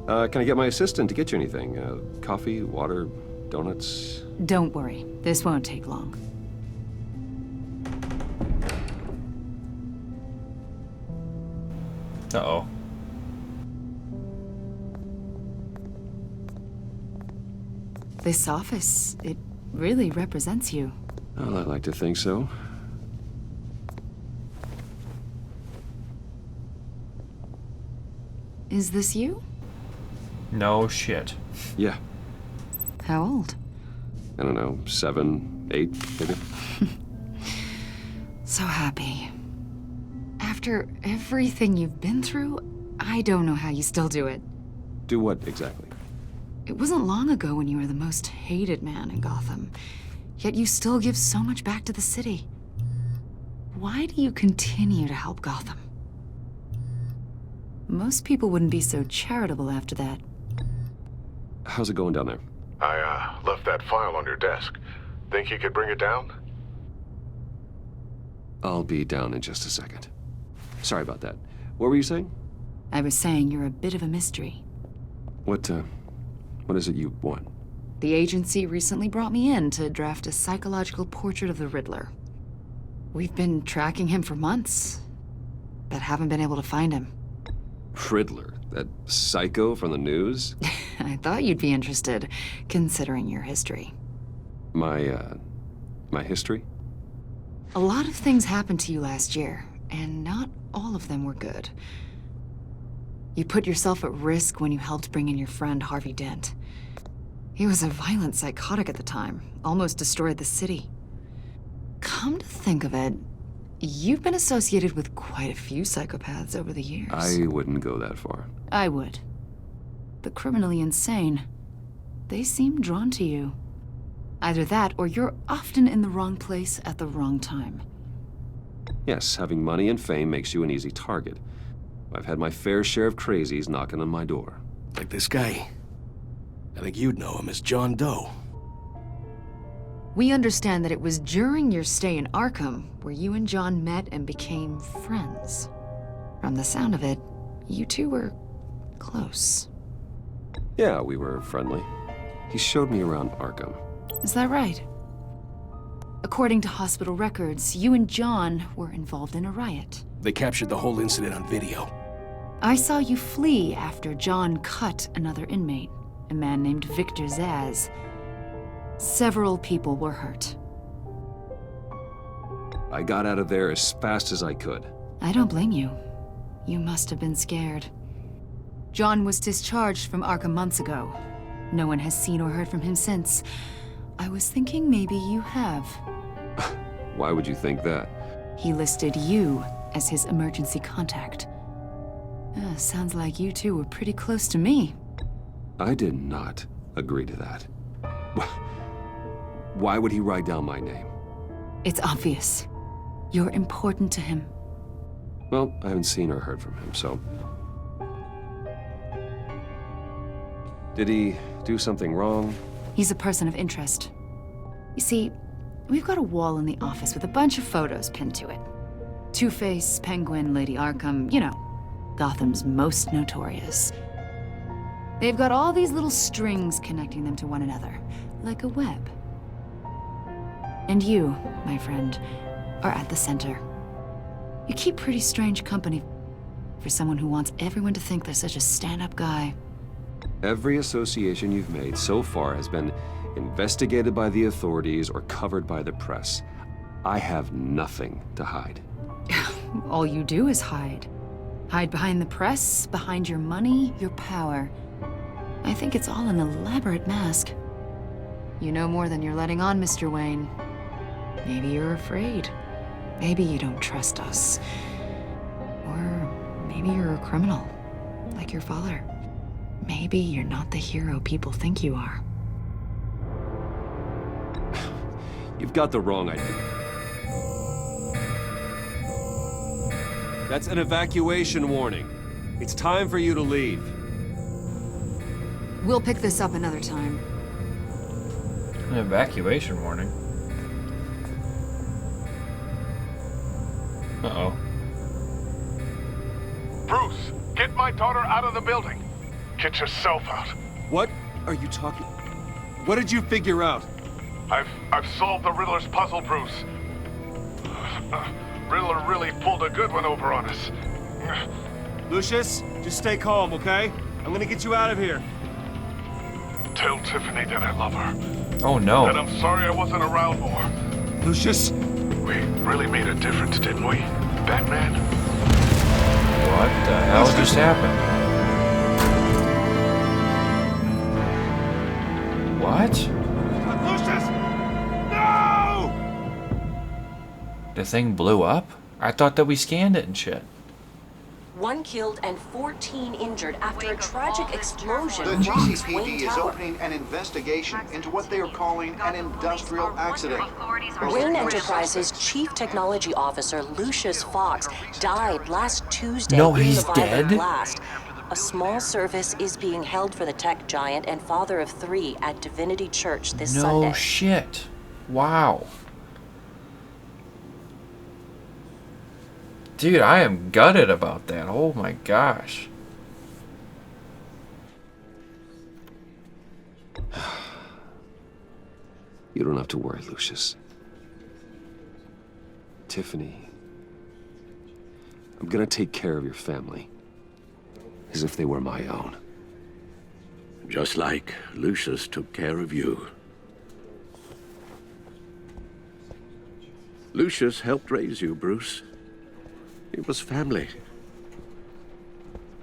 Can I get my assistant to get you anything? Coffee, water, donuts? Don't worry. This won't take long. Uh-oh. This office, it really represents you. Well, I'd like to think so. Is this you? No shit. Yeah. How old? I don't know, 7, 8, maybe? So happy. After everything you've been through, I don't know how you still do it. Do what exactly? It wasn't long ago when you were the most hated man in Gotham, yet you still give so much back to the city. Why do you continue to help Gotham? Most people wouldn't be so charitable after that. How's it going down there? I, left that file on your desk. Think you could bring it down? I'll be down in just a second. Sorry about that. What were you saying? I was saying you're a bit of a mystery. What is it you want? The agency recently brought me in to draft a psychological portrait of the Riddler. We've been tracking him for months, but haven't been able to find him. Riddler? That psycho from the news? I thought you'd be interested, considering your history. My history? A lot of things happened to you last year, and not all of them were good. You put yourself at risk when you helped bring in your friend Harvey Dent. He was a violent psychotic at the time, almost destroyed the city. Come to think of it, you've been associated with quite a few psychopaths over the years. I wouldn't go that far. I would. The criminally insane. They seem drawn to you. Either that, or you're often in the wrong place at the wrong time. Yes, having money and fame makes you an easy target. I've had my fair share of crazies knocking on my door. Like this guy. I think you'd know him as John Doe. We understand that it was during your stay in Arkham where you and John met and became friends. From the sound of it, you two were close. Yeah, we were friendly. He showed me around Arkham. Is that right? According to hospital records, you and John were involved in a riot. They captured the whole incident on video. I saw you flee after John cut another inmate, a man named Victor Zaz. Several people were hurt. I got out of there as fast as I could. I don't blame you. You must have been scared. John was discharged from Arkham months ago. No one has seen or heard from him since. I was thinking maybe you have. Why would you think that? He listed you as his emergency contact. Sounds like you two were pretty close to me. I did not agree to that. Why would he write down my name? It's obvious. You're important to him. Well, I haven't seen or heard from him, so... Did he do something wrong? He's a person of interest. You see, we've got a wall in the office with a bunch of photos pinned to it. Two-Face, Penguin, Lady Arkham, you know, Gotham's most notorious. They've got all these little strings connecting them to one another, like a web. And you, my friend, are at the center. You keep pretty strange company for someone who wants everyone to think they're such a stand-up guy. Every association you've made so far has been investigated by the authorities or covered by the press. I have nothing to hide. All you do is hide. Hide behind the press, behind your money, your power. I think it's all an elaborate mask. You know more than you're letting on, Mr. Wayne. Maybe you're afraid. Maybe you don't trust us. Or maybe you're a criminal, like your father. Maybe you're not the hero people think you are. You've got the wrong idea. That's an evacuation warning. It's time for you to leave. We'll pick this up another time. An evacuation warning? Uh-oh. Bruce, get my daughter out of the building. Get yourself out. What are you talking? What did you figure out? I've solved the Riddler's puzzle, Bruce. Riddler really pulled a good one over on us. Lucius, just stay calm, okay? I'm gonna get you out of here. Tell Tiffany that I love her. Oh no. And I'm sorry I wasn't around more. Lucius! We really made a difference, didn't we, Batman? What the hell just happened? What? Lucius! No! The thing blew up? I thought that we scanned it and shit. 1 killed and 14 injured after a tragic explosion. The rocks GCPD Wayne is Tower. opening an investigation into what they are calling an industrial accident. Wayne Enterprises Chief Technology Officer Lucius Fox died last Tuesday No, in he's the violent dead? blast. A small service is being held for the tech giant and father of 3 at Divinity Church this Sunday. No shit. Wow. Dude, I am gutted about that. Oh my gosh. You don't have to worry, Lucius. Tiffany, I'm gonna take care of your family. As if they were my own. Just like Lucius took care of you. Lucius helped raise you, Bruce. It was family.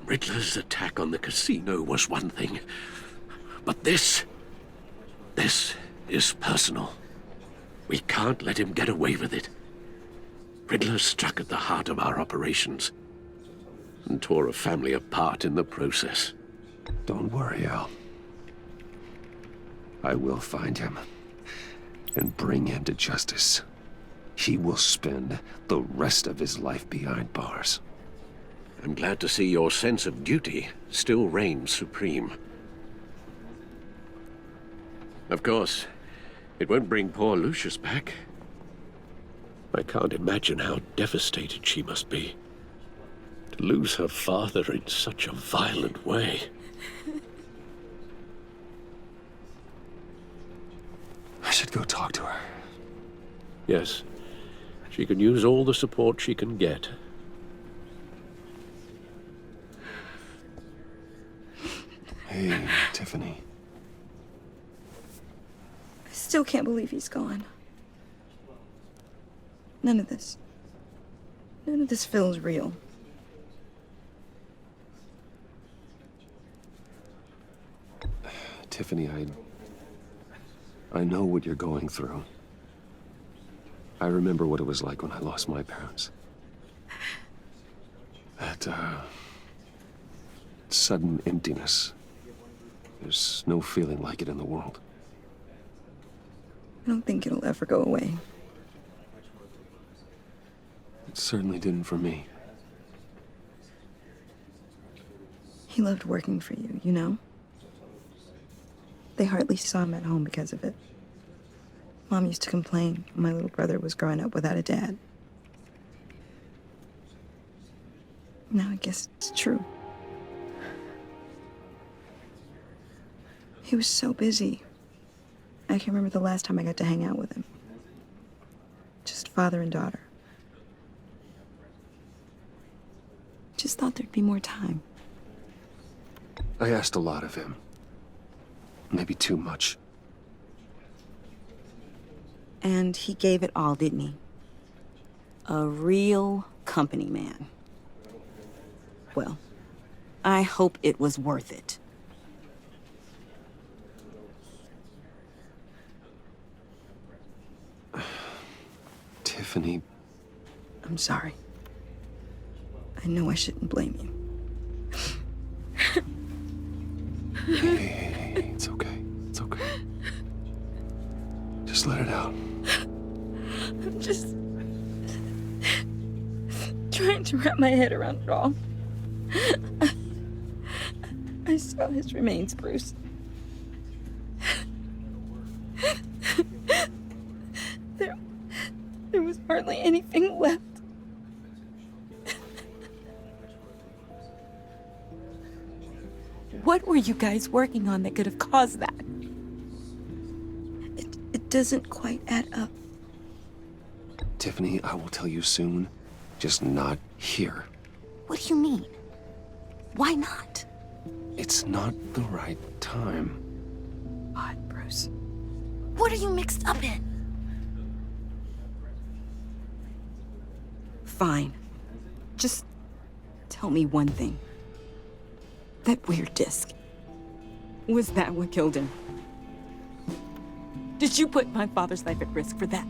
Riddler's attack on the casino was one thing. But this is personal. We can't let him get away with it. Riddler struck at the heart of our operations and tore a family apart in the process. Don't worry, Al. I will find him and bring him to justice. He will spend the rest of his life behind bars. I'm glad to see your sense of duty still reigns supreme. Of course, it won't bring poor Lucius back. I can't imagine how devastated she must be. To lose her father in such a violent way. I should go talk to her. Yes. She can use all the support she can get. Hey, Tiffany. I still can't believe he's gone. None of this feels real. Tiffany, I know what you're going through. I remember what it was like when I lost my parents. That, sudden emptiness. There's no feeling like it in the world. I don't think it'll ever go away. It certainly didn't for me. He loved working for you, you know? They hardly saw him at home because of it. Mom used to complain when my little brother was growing up without a dad. Now I guess it's true. He was so busy. I can remember the last time I got to hang out with him. Just father and daughter. Just thought there'd be more time. I asked a lot of him. Maybe too much. And he gave it all, didn't he? A real company man. Well, I hope it was worth it. Tiffany. I'm sorry. I know I shouldn't blame you. Hey, it's okay. It's okay. Just let it out. I'm just trying to wrap my head around it all. I saw his remains, Bruce. There was hardly anything left. What were you guys working on that could have caused that? It doesn't quite add up. Tiffany, I will tell you soon. Just not here. What do you mean? Why not? It's not the right time. What, Bruce? What are you mixed up in? Fine. Just tell me one thing. That weird disc. Was that what killed him? Did you put my father's life at risk for that?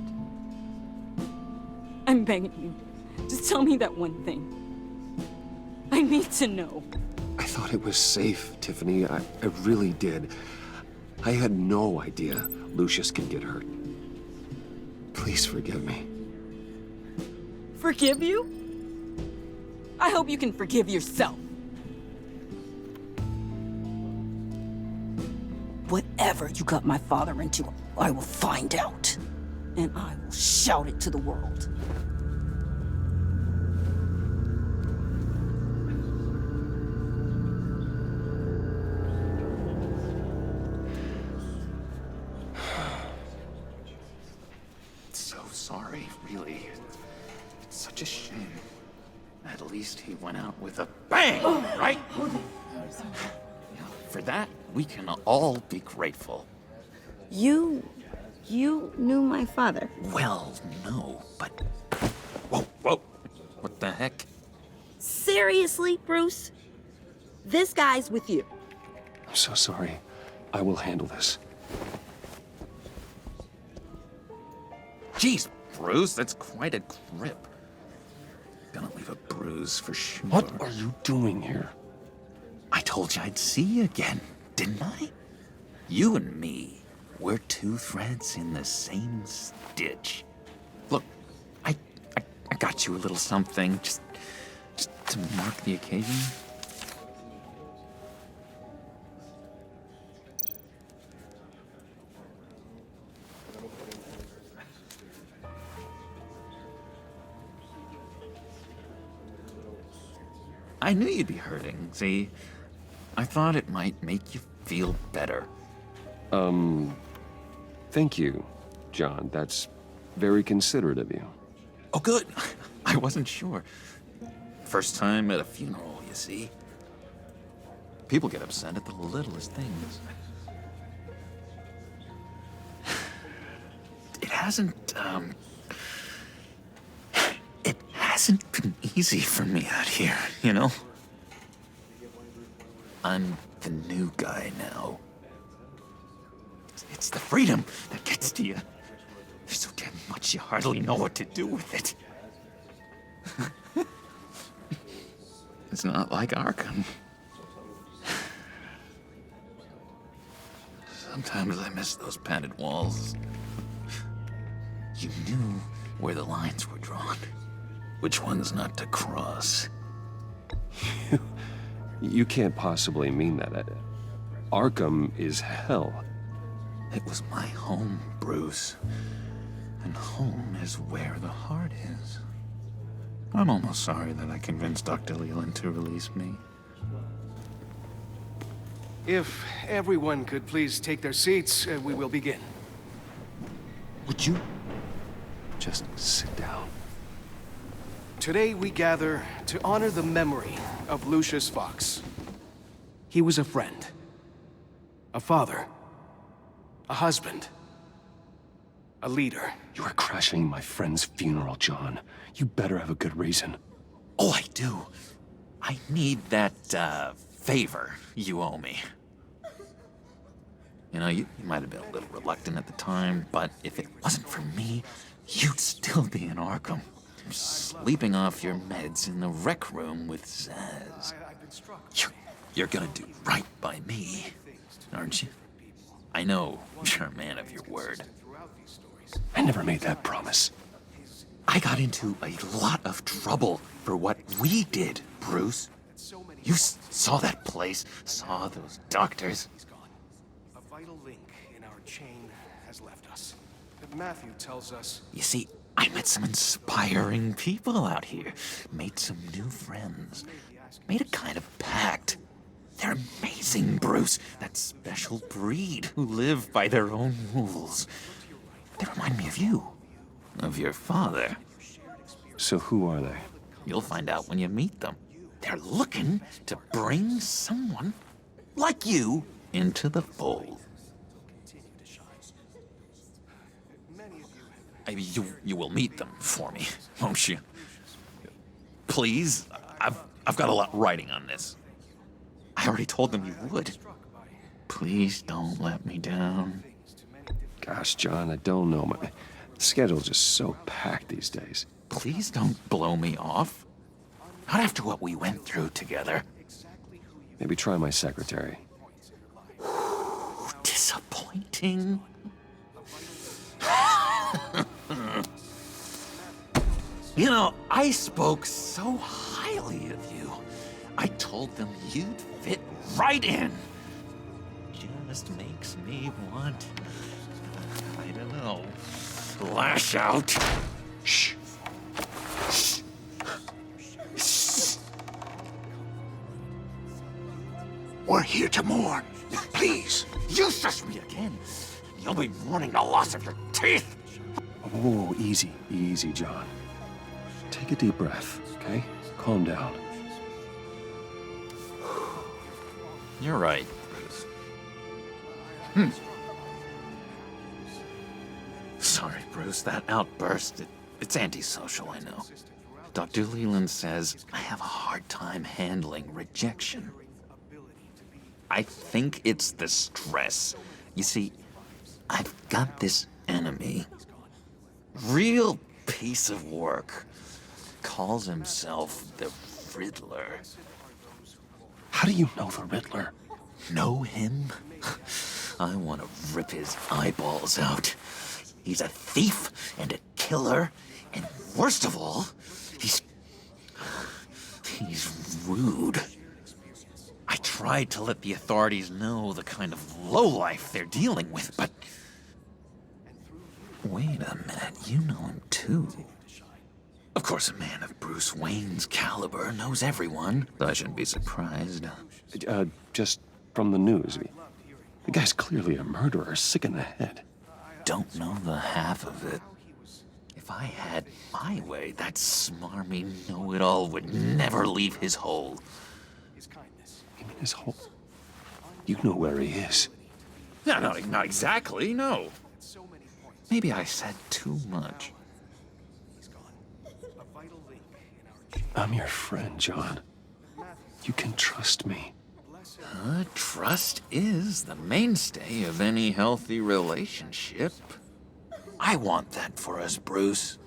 I'm begging you. Just tell me that one thing. I need to know. I thought it was safe, Tiffany. I really did. I had no idea Lucius could get hurt. Please forgive me. Forgive you? I hope you can forgive yourself. Whatever you got my father into, I will find out. And I will shout it to the world. So sorry, really. It's such a shame. At least he went out with a bang, right? For that, we can all be grateful. You knew my father? Well, no, but... Whoa, whoa! What the heck? Seriously, Bruce? This guy's with you. I'm so sorry. I will handle this. Jeez, Bruce, that's quite a grip. Gonna leave a bruise for sure. What are you doing here? I told you I'd see you again, didn't I? You and me, we're two threads in the same stitch. Look, I got you a little something, just to mark the occasion. I knew you'd be hurting, see? I thought it might make you feel better. Thank you, John. That's very considerate of you. Oh, good. I wasn't sure. First time at a funeral, you see? People get upset at the littlest things. It hasn't been easy for me out here, you know? I'm the new guy now. It's the freedom that gets to you. There's so damn much you hardly know what to do with it. It's not like Arkham. Sometimes I miss those padded walls. You knew where the lines were drawn. Which ones not to cross. You can't possibly mean that. Arkham is hell. It was my home, Bruce. And home is where the heart is. I'm almost sorry that I convinced Dr. Leland to release me. If everyone could please take their seats, we will begin. Would you just sit down? Today we gather to honor the memory of Lucius Fox. He was a friend, a father, a husband, a leader. You are crashing my friend's funeral, John. You better have a good reason. Oh, I do. I need that, favor you owe me. You know, you might have been a little reluctant at the time, but if it wasn't for me, you'd still be in Arkham. Sleeping off your meds in the rec room with Zaz. You're gonna do right by me, aren't you? I know you're a man of your word. I never made that promise. I got into a lot of trouble for what we did, Bruce. You saw that place, saw those doctors. A vital link in our chain has left us. Matthew tells us... You see, I met some inspiring people out here. Made some new friends. Made a kind of pact. They're amazing, Bruce. That special breed who live by their own rules. They remind me of you. Of your father. So who are they? You'll find out when you meet them. They're looking to bring someone like you into the fold. You will meet them for me, won't you? Please, I've got a lot riding on this. I already told them you would. Please don't let me down. Gosh, John, I don't know. My schedule's just so packed these days. Please don't blow me off. Not after what we went through together. Maybe try my secretary. Disappointing. You know, I spoke so highly of you. I told them you'd fit right in. Just makes me want, I don't know, lash out. Shh. Shh. Shh. We're here to mourn. Please. You shush me again. You'll be mourning the loss of your teeth. Oh, easy, easy, John. Take a deep breath, okay? Calm down. You're right, Bruce. Sorry, Bruce, that outburst, it's antisocial, I know. Dr. Leland says I have a hard time handling rejection. I think it's the stress. You see, I've got this enemy. Real piece of work. Calls himself the Riddler. How do you know the Riddler? Know him? I want to rip his eyeballs out. He's a thief and a killer, and worst of all, he's rude. I tried to let the authorities know the kind of lowlife they're dealing with, but... Wait a minute, you know him too. Of course, a man of Bruce Wayne's caliber knows everyone. I shouldn't be surprised. Just from the news. The guy's clearly a murderer, sick in the head. Don't know the half of it. If I had my way, that smarmy know-it-all would never leave his hole. You mean his hole? You know where he is. No, not exactly, no. Maybe I said too much. I'm your friend, John. You can trust me. Trust is the mainstay of any healthy relationship. I want that for us, Bruce.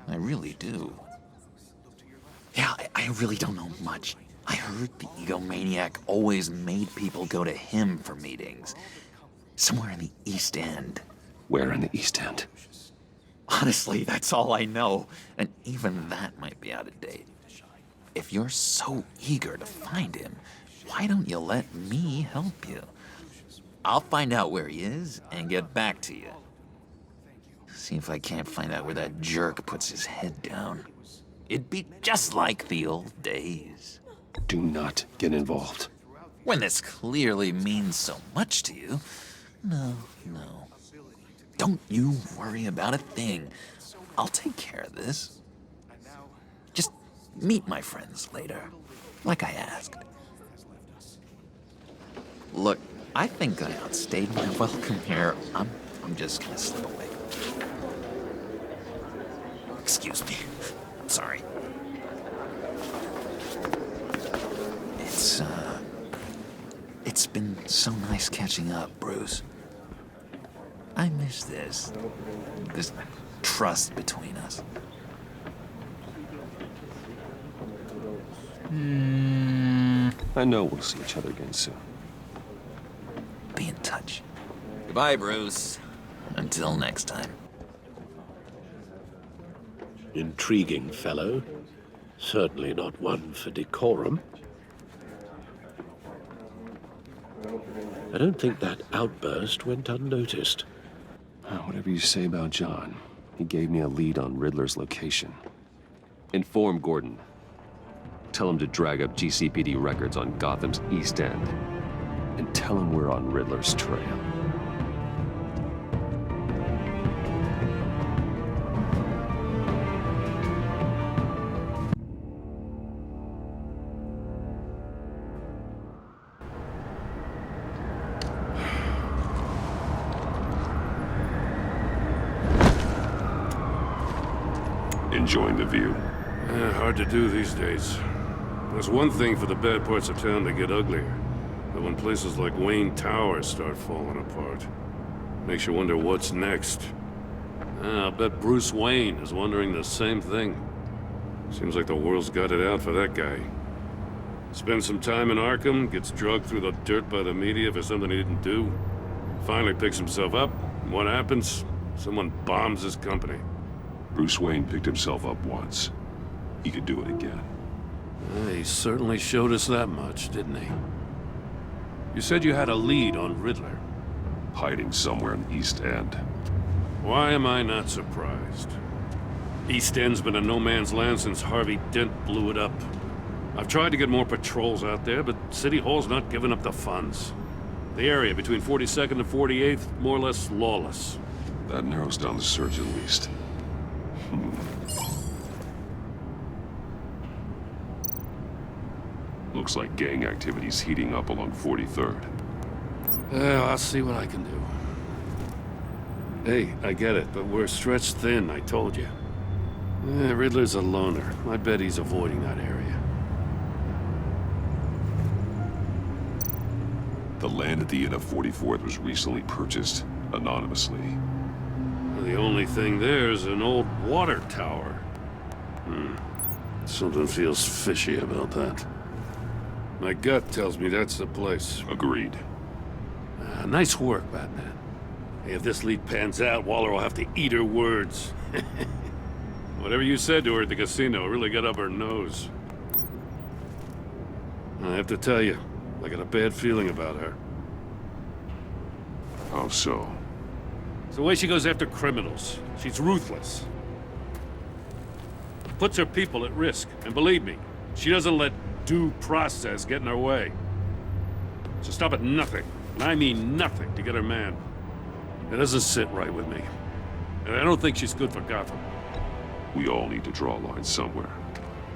I really do. Yeah, I really don't know much. I heard the egomaniac always made people go to him for meetings. Somewhere in the East End. Where in the East End? Honestly, that's all I know, and even that might be out of date. If you're so eager to find him, why don't you let me help you? I'll find out where he is and get back to you. See if I can't find out where that jerk puts his head down. It'd be just like the old days. Do not get involved. When this clearly means so much to you. No. Don't you worry about a thing. I'll take care of this. Just meet my friends later, like I asked. Look, I think I outstayed my welcome here. I'm just gonna slip away. Excuse me. I'm sorry. It's been so nice catching up, Bruce. I miss this trust between us. I know we'll see each other again soon. Be in touch. Goodbye, Bruce. Until next time. Intriguing fellow. Certainly not one for decorum. I don't think that outburst went unnoticed. Whatever you say about John, he gave me a lead on Riddler's location. Inform Gordon. Tell him to drag up GCPD records on Gotham's East End. And tell him we're on Riddler's trail. Enjoying the view? Hard to do these days. There's one thing for the bad parts of town to get uglier. But when places like Wayne Tower start falling apart, makes you wonder what's next. I'll bet Bruce Wayne is wondering the same thing. Seems like the world's got it out for that guy. Spends some time in Arkham, gets drugged through the dirt by the media for something he didn't do. Finally picks himself up. What happens? Someone bombs his company. Bruce Wayne picked himself up once. He could do it again. He certainly showed us that much, didn't he? You said you had a lead on Riddler. Hiding somewhere in East End. Why am I not surprised? East End's been a no-man's land since Harvey Dent blew it up. I've tried to get more patrols out there, but City Hall's not giving up the funds. The area between 42nd and 48th, more or less lawless. That narrows down the search at least. Looks like gang activity's heating up along 43rd. Well, I'll see what I can do. Hey, I get it, but we're stretched thin, I told you. Riddler's a loner. I bet he's avoiding that area. The land at the end of 44th was recently purchased, anonymously. The only thing there is an old water tower. Something feels fishy about that. My gut tells me that's the place. Agreed. Nice work, Batman. Hey, if this lead pans out, Waller will have to eat her words. Whatever you said to her at the casino really got up her nose. I have to tell you, I got a bad feeling about her. How so? It's the way she goes after criminals. She's ruthless. Puts her people at risk. And believe me, she doesn't let due process get in her way. She'll stop at nothing, and I mean nothing, to get her man. It doesn't sit right with me. And I don't think she's good for Gotham. We all need to draw a line somewhere.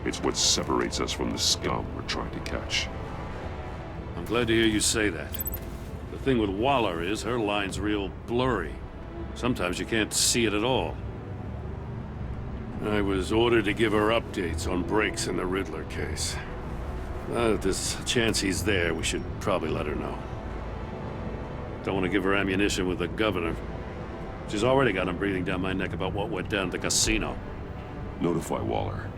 It's what separates us from the scum we're trying to catch. I'm glad to hear you say that. The thing with Waller is her line's real blurry. Sometimes you can't see it at all. I was ordered to give her updates on breaks in the Riddler case. If there's a chance he's there, we should probably let her know. Don't want to give her ammunition with the governor. She's already got him breathing down my neck about what went down at the casino. Notify Waller.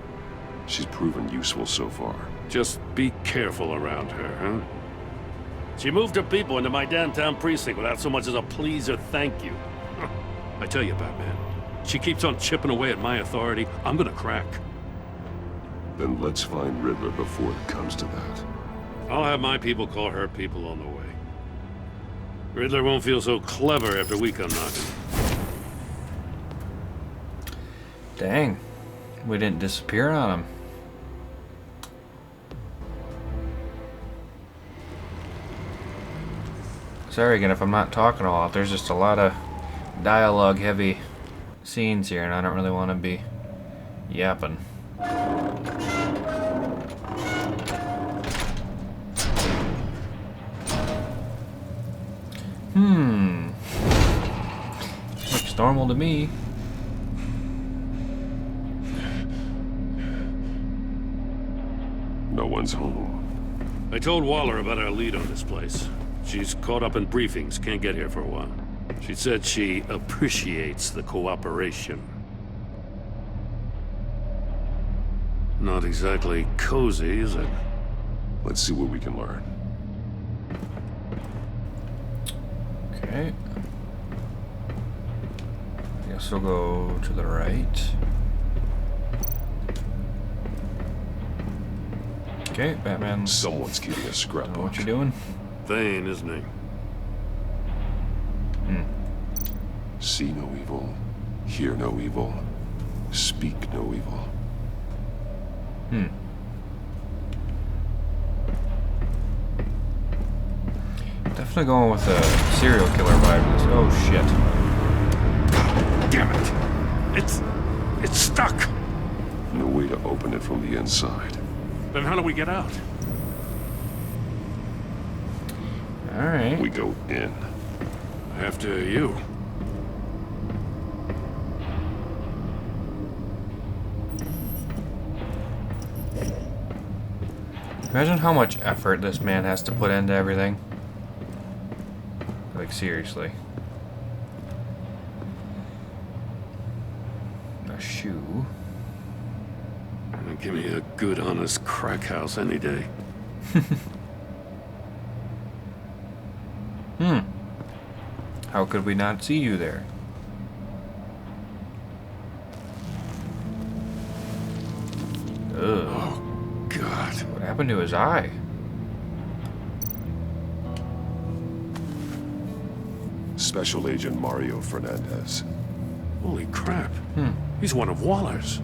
She's proven useful so far. Just be careful around her, huh? She moved her people into my downtown precinct without so much as a please or thank you. I tell you, Batman, She keeps on chipping away at my authority. I'm gonna crack. Then let's find Riddler before it comes to that. I'll have my people call her people on the way. Riddler won't feel so clever after we come knocking. Dang. We didn't disappear on him. Sorry again if I'm not talking a lot. There's just a lot of dialogue heavy scenes here and I don't really want to be yapping. Looks normal to me. No one's home. I told Waller about our lead on this place. She's caught up in briefings, can't get here for a while. She said she appreciates the cooperation. Not exactly cozy, is it? Let's see what we can learn. Okay. Guess we'll go to the right. Okay, Batman. Someone's keeping a scrapbook. What you doing? Thane, isn't he? See no evil, hear no evil, speak no evil. Definitely going with a serial killer vibe. Oh shit! Damn it! It's stuck. No way to open it from the inside. Then how do we get out? All right. We go in. After you. Imagine how much effort this man has to put into everything. Like, seriously. A shoe. Give me a good, honest crack house any day. How could we not see you there? Ugh. Oh, God. What happened to his eye? Special Agent Mario Fernandez. Holy crap. He's one of Waller's.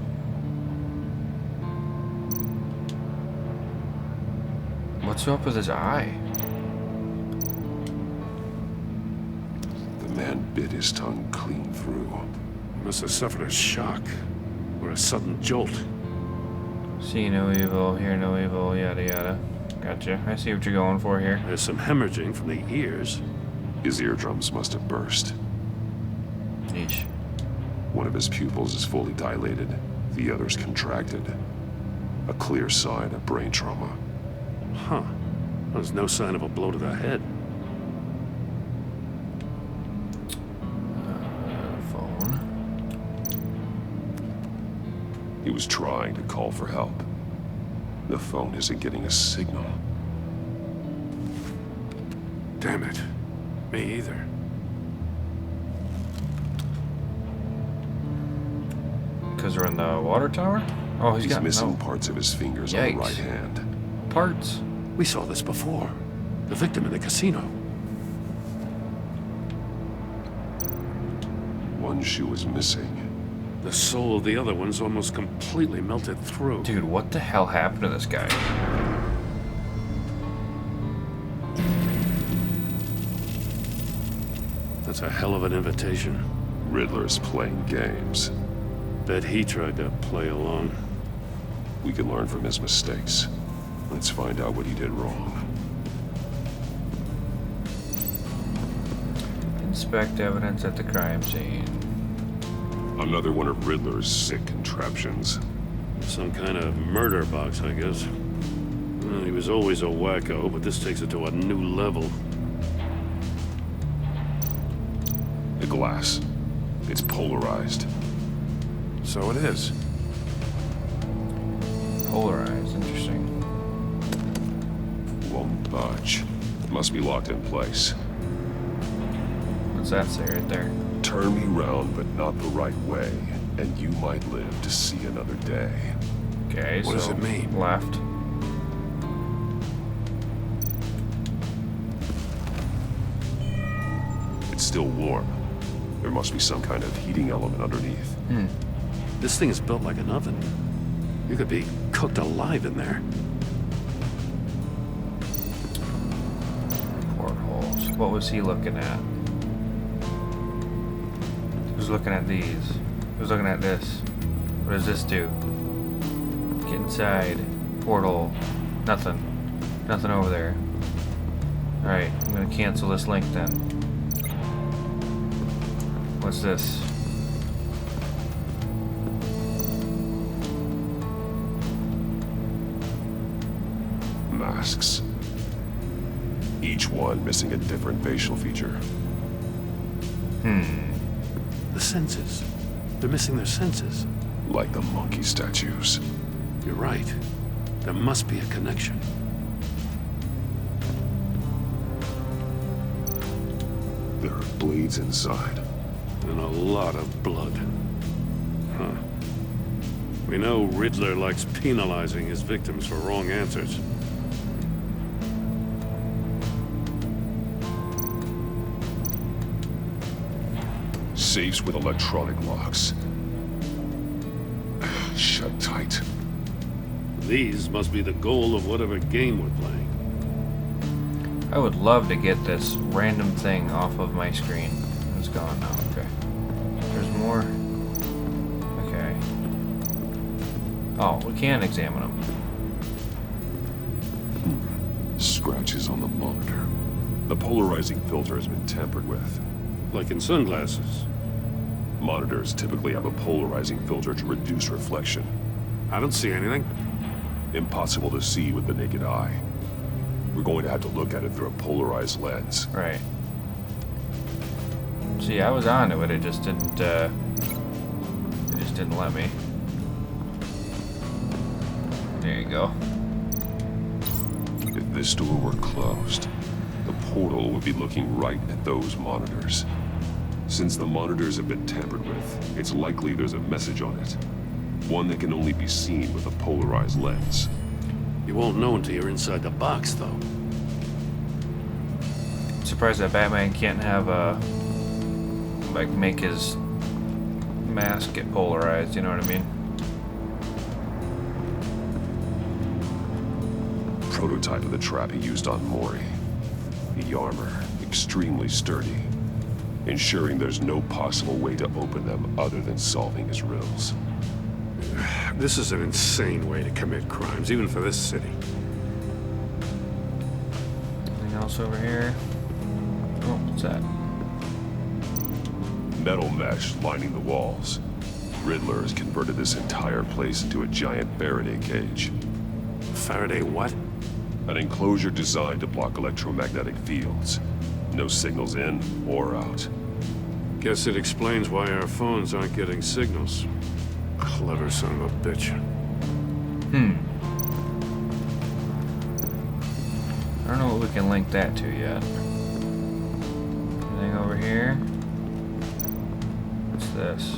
What's up with his eye? The man bit his tongue clean through. Must have suffered a shock or a sudden jolt. See no evil, hear no evil, yada yada. Gotcha. I see what you're going for here. There's some hemorrhaging from the ears. His eardrums must have burst. Eesh. One of his pupils is fully dilated, the other's contracted. A clear sign of brain trauma. Huh. There's no sign of a blow to the head. Phone. He was trying to call for help. The phone isn't getting a signal. Damn it. Me either. Because we're in the water tower? Oh, He's got missing parts of his fingers on the right hand. Parts? We saw this before. The victim in the casino. One shoe is missing. The soul of the other one's almost completely melted through. Dude, what the hell happened to this guy? That's a hell of an invitation. Riddler's playing games. Bet he tried to play along. We can learn from his mistakes. Let's find out what he did wrong. Inspect evidence at the crime scene. Another one of Riddler's sick contraptions. Some kind of murder box, I guess. Well, he was always a wacko, but this takes it to a new level. The glass. It's polarized. So it is. Polarized, interesting. Won't budge. Must be locked in place. What's that say right there? Turn me round, but not the right way, and you might live to see another day. Okay, what does it mean? Left. It's still warm. There must be some kind of heating element underneath. This thing is built like an oven. You could be cooked alive in there. Portholes. What was he looking at? Who's looking at these? Who's looking at this? What does this do? Get inside. Portal. Nothing. Nothing over there. Alright, I'm gonna cancel this link then. What's this? Masks. Each one missing a different facial feature. The senses. They're missing their senses. Like the monkey statues. You're right. There must be a connection. There are blades inside. And a lot of blood. Huh. We know Riddler likes penalizing his victims for wrong answers. Safes with electronic locks. Shut tight. These must be the goal of whatever game we're playing. I would love to get this random thing off of my screen. It's gone now, okay. There's more. Okay. Oh, we can examine them. Scratches on the monitor. The polarizing filter has been tampered with. Like in sunglasses. Monitors typically have a polarizing filter to reduce reflection. I don't see anything. Impossible to see with the naked eye. We're going to have to look at it through a polarized lens. Right. See, I was onto it. It just didn't let me. There you go. If this door were closed, the portal would be looking right at those monitors. Since the monitors have been tampered with, it's likely there's a message on it. One that can only be seen with a polarized lens. You won't know until you're inside the box, though. I'm surprised that Batman can't have a... like, make his mask get polarized, you know what I mean? Prototype of the trap he used on Mori. The armor, extremely sturdy, ensuring there's no possible way to open them other than solving his riddles. This is an insane way to commit crimes, even for this city. Anything else over here? Oh, what's that? Metal mesh lining the walls. Riddler has converted this entire place into a giant Faraday cage. Faraday what? An enclosure designed to block electromagnetic fields. No signals in or out. Guess it explains why our phones aren't getting signals. Clever son of a bitch. I don't know what we can link that to yet. Anything over here? What's this?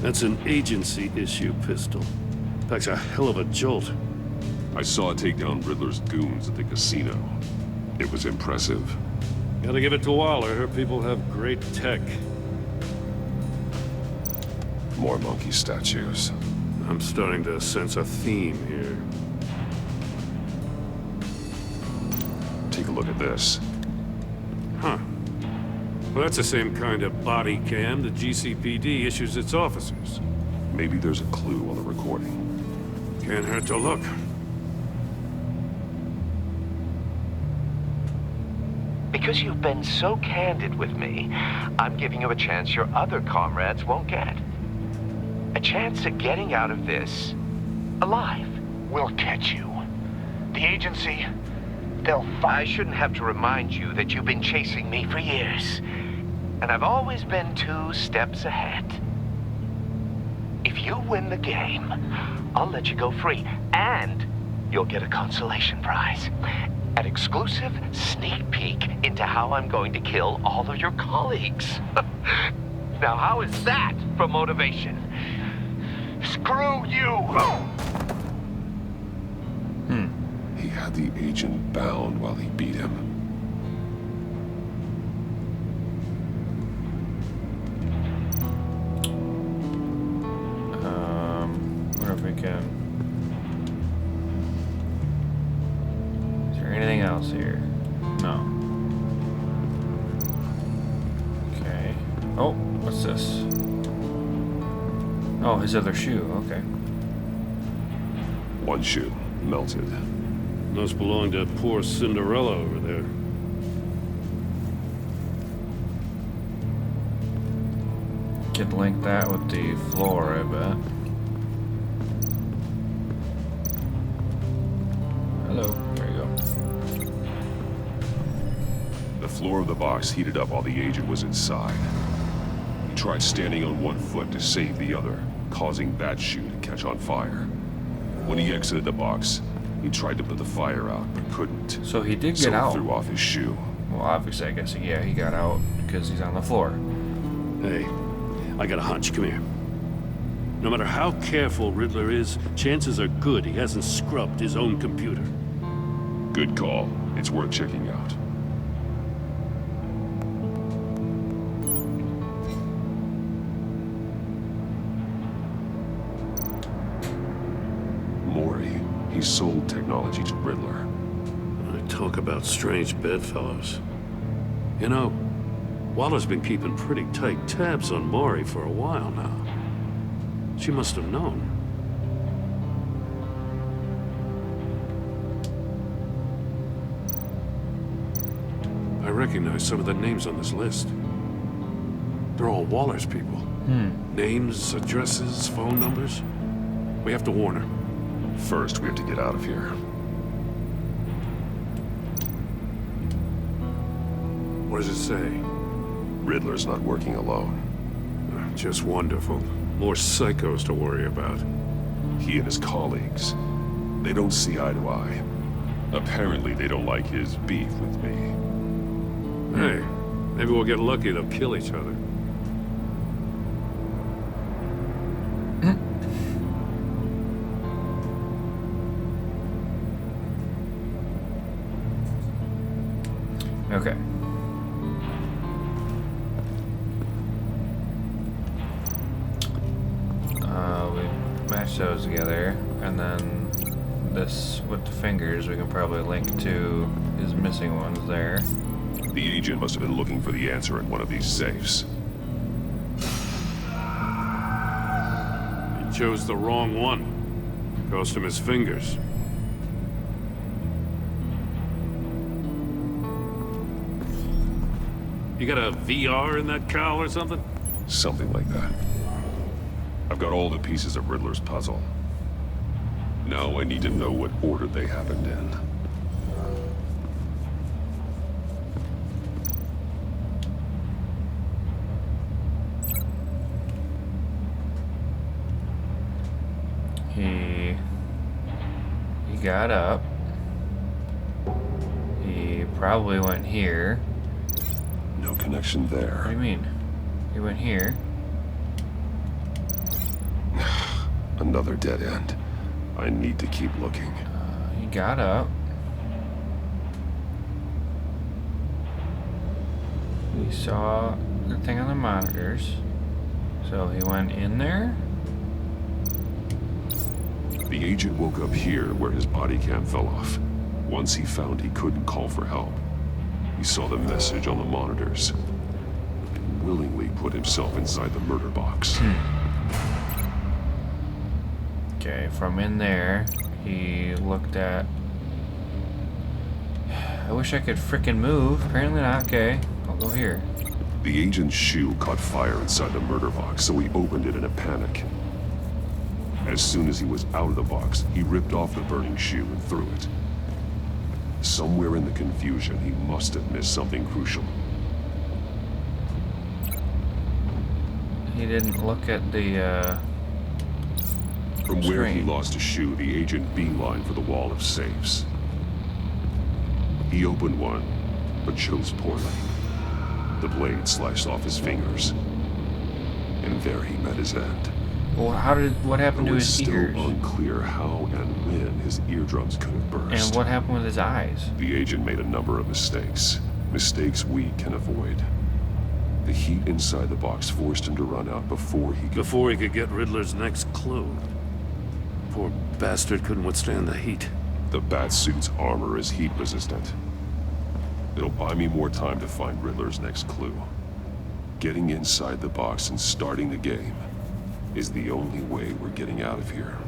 That's an agency issue pistol. Packs a hell of a jolt. I saw it take down Riddler's goons at the casino. It was impressive. Gotta give it to Waller. Her people have great tech. More monkey statues. I'm starting to sense a theme here. Take a look at this. Huh. Well, that's the same kind of body cam the GCPD issues its officers. Maybe there's a clue on the recording. Can't hurt to look. Because you've been so candid with me, I'm giving you a chance your other comrades won't get. A chance at getting out of this alive. We'll catch you. The agency, they'll find... I shouldn't have to remind you that you've been chasing me for years. And I've always been 2 steps ahead. If you win the game, I'll let you go free. And you'll get a consolation prize. An exclusive sneak peek into how I'm going to kill all of your colleagues. Now, how is that for motivation? Screw you! He had the agent bound while he beat him. Wonder if we can. Is there anything else here? No. Okay. Oh, what's this? Oh, his other shoe. Okay. One shoe, melted. Must belong to poor Cinderella over there. Could link that with the floor, I bet. Hello. There you go. The floor of the box heated up while the agent was inside. He tried standing on one foot to save the other, causing that shoe to catch on fire. When he exited the box, he tried to put the fire out, but couldn't. So he did get So out. he threw off his shoe. Well, obviously, I guess, yeah, he got out because he's on the floor. Hey, I got a hunch. Come here. No matter how careful Riddler is, chances are good he hasn't scrubbed his own computer. Good call. It's worth checking out. Mori, he sold technology to Riddler. Talk about strange bedfellows. You know, Waller's been keeping pretty tight tabs on Mori for a while now. She must have known. I recognize some of the names on this list. They're all Waller's people. Names, addresses, phone numbers. We have to warn her. First, we have to get out of here. What does it say? Riddler's not working alone. Just wonderful. More psychos to worry about. He and his colleagues, they don't see eye to eye. Apparently, they don't like his beef with me. Hey, maybe we'll get lucky they'll kill each other. Okay. We match those together, and then this with the fingers we can probably link to his missing ones there. The agent must have been looking for the answer in one of these safes. He chose the wrong one. Cost him his fingers. You got a VR in that cowl or something? Something like that. I've got all the pieces of Riddler's puzzle. Now I need to know what order they happened in. He got up. He probably went here. No connection there. What do you mean? He went here. Another dead end. I need to keep looking. He got up. He saw the thing on the monitors. So he went in there. The agent woke up here where his body cam fell off. Once he found he couldn't call for help, he saw the message on the monitors and willingly put himself inside the murder box. Okay, from in there, he looked at... I wish I could frickin' move. Apparently not. Okay, I'll go here. The agent's shoe caught fire inside the murder box, so he opened it in a panic. As soon as he was out of the box, he ripped off the burning shoe and threw it. Somewhere in the confusion, he must have missed something crucial. He didn't look at the, From where he screen. lost a shoe, the agent beelined for the wall of safes. He opened one, but chose poorly. The blade sliced off his fingers. And there he met his end. Well, what happened to his ears? It was still unclear how and when his eardrums could have burst. And what happened with his eyes? The agent made a number of mistakes. Mistakes we can avoid. The heat inside the box forced him to run out before he could get Riddler's next clue. Poor bastard couldn't withstand the heat. The Batsuit's armor is heat resistant. It'll buy me more time to find Riddler's next clue. Getting inside the box and starting the game is the only way we're getting out of here.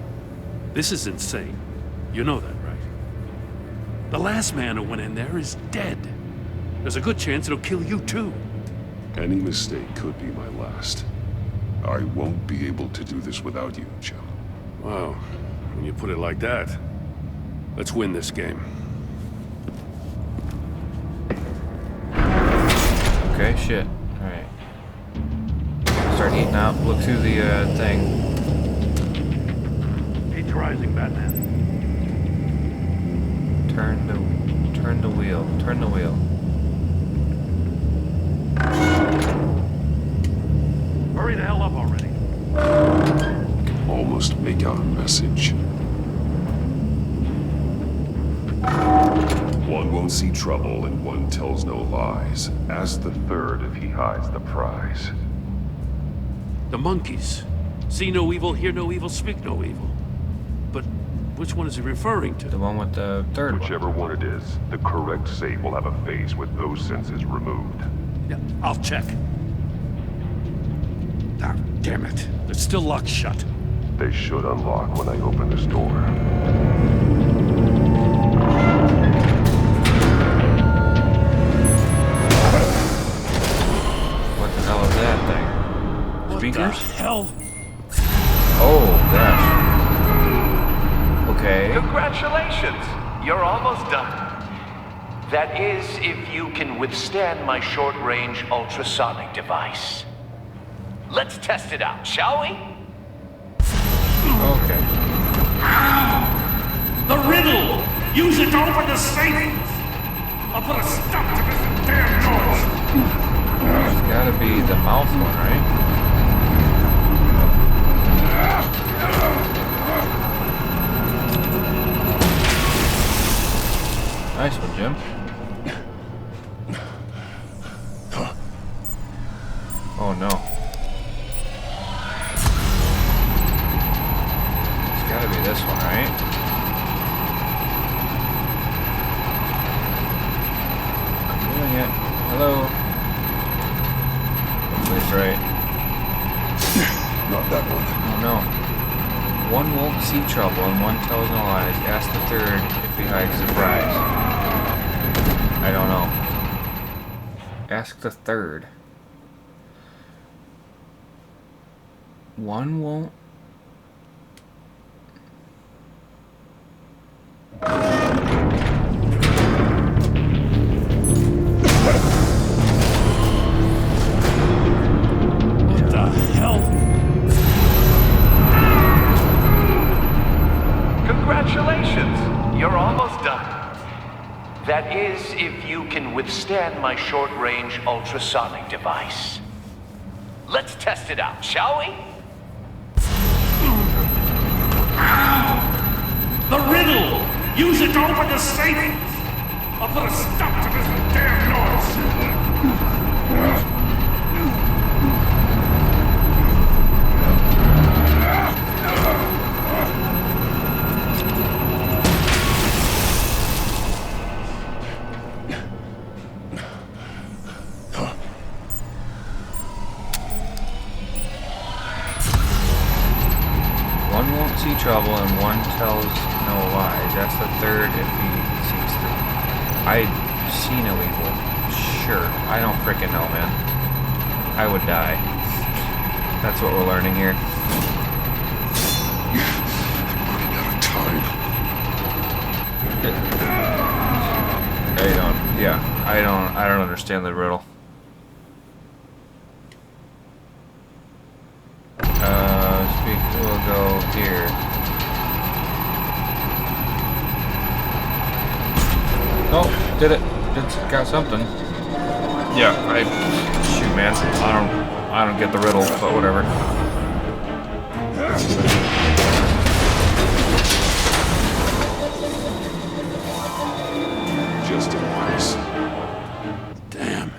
This is insane. You know that, right? The last man who went in there is dead. There's a good chance it'll kill you too. Any mistake could be my last. I won't be able to do this without you, Jim. Wow, when you put it like that, let's win this game. Okay, shit. Alright. Start heating up. Look through the thing. Heat's rising, Batman. Turn the wheel. Turn the wheel. Hurry the hell up already. Almost make out a message. One won't see trouble and one tells no lies. Ask the third if he hides the prize. The monkeys. See no evil, hear no evil, speak no evil. But which one is he referring to? The one with the third Whichever one it is, the correct safe will have a face with those senses removed. Yeah, I'll check. Ah, damn it. It's still locked shut. They should unlock when I open this door. What the hell is that thing? Speakers? What the hell? Oh, gosh. Okay. Congratulations! You're almost done. That is, if you can withstand my short-range ultrasonic device. Let's test it out, shall we? Okay. The riddle! Use it to open the safe! I'll put a stop to this damn noise! It's gotta be the mouth one, right? Nice one, Jim. Oh no. It's gotta be this one, right? I'm doing it. Hello. Hopefully it's right. Not that one. Oh no. One won't see trouble and one tells no lies. Ask the third if he hides the prize. I don't know. Ask the third. One won't. What the hell? Congratulations! You're almost done. That is, if you can withstand my short-range ultrasonic device. Let's test it out, shall we? The riddle! Use it to open the safe! I'll put a stop to this damn noise! One won't see trouble and one tells no lies. That's the third if he sees through. I see no evil. Sure. I don't frickin' know, man. I would die. That's what we're learning here. Running out of time. I don't understand the riddle. We'll go here. did it. It's got something. Yeah, shoot, man. I don't get the riddle, but whatever. Just in case. Damn.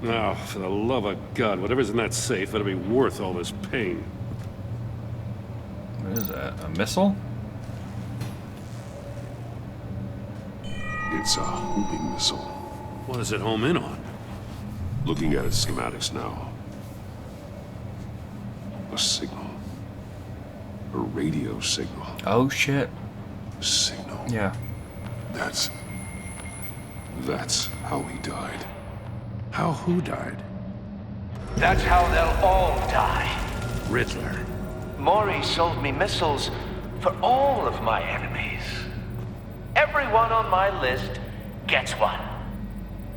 Oh, for the love of God, whatever's in that safe better be worth all this pain. What is that? A missile? It's a homing missile. What does it home in on? Looking at its schematics now. A signal. A radio signal. Oh shit. A signal. Yeah. That's how he died. How who died? That's how they'll all die. Riddler. Maury sold me missiles for all of my enemies. Everyone on my list gets one.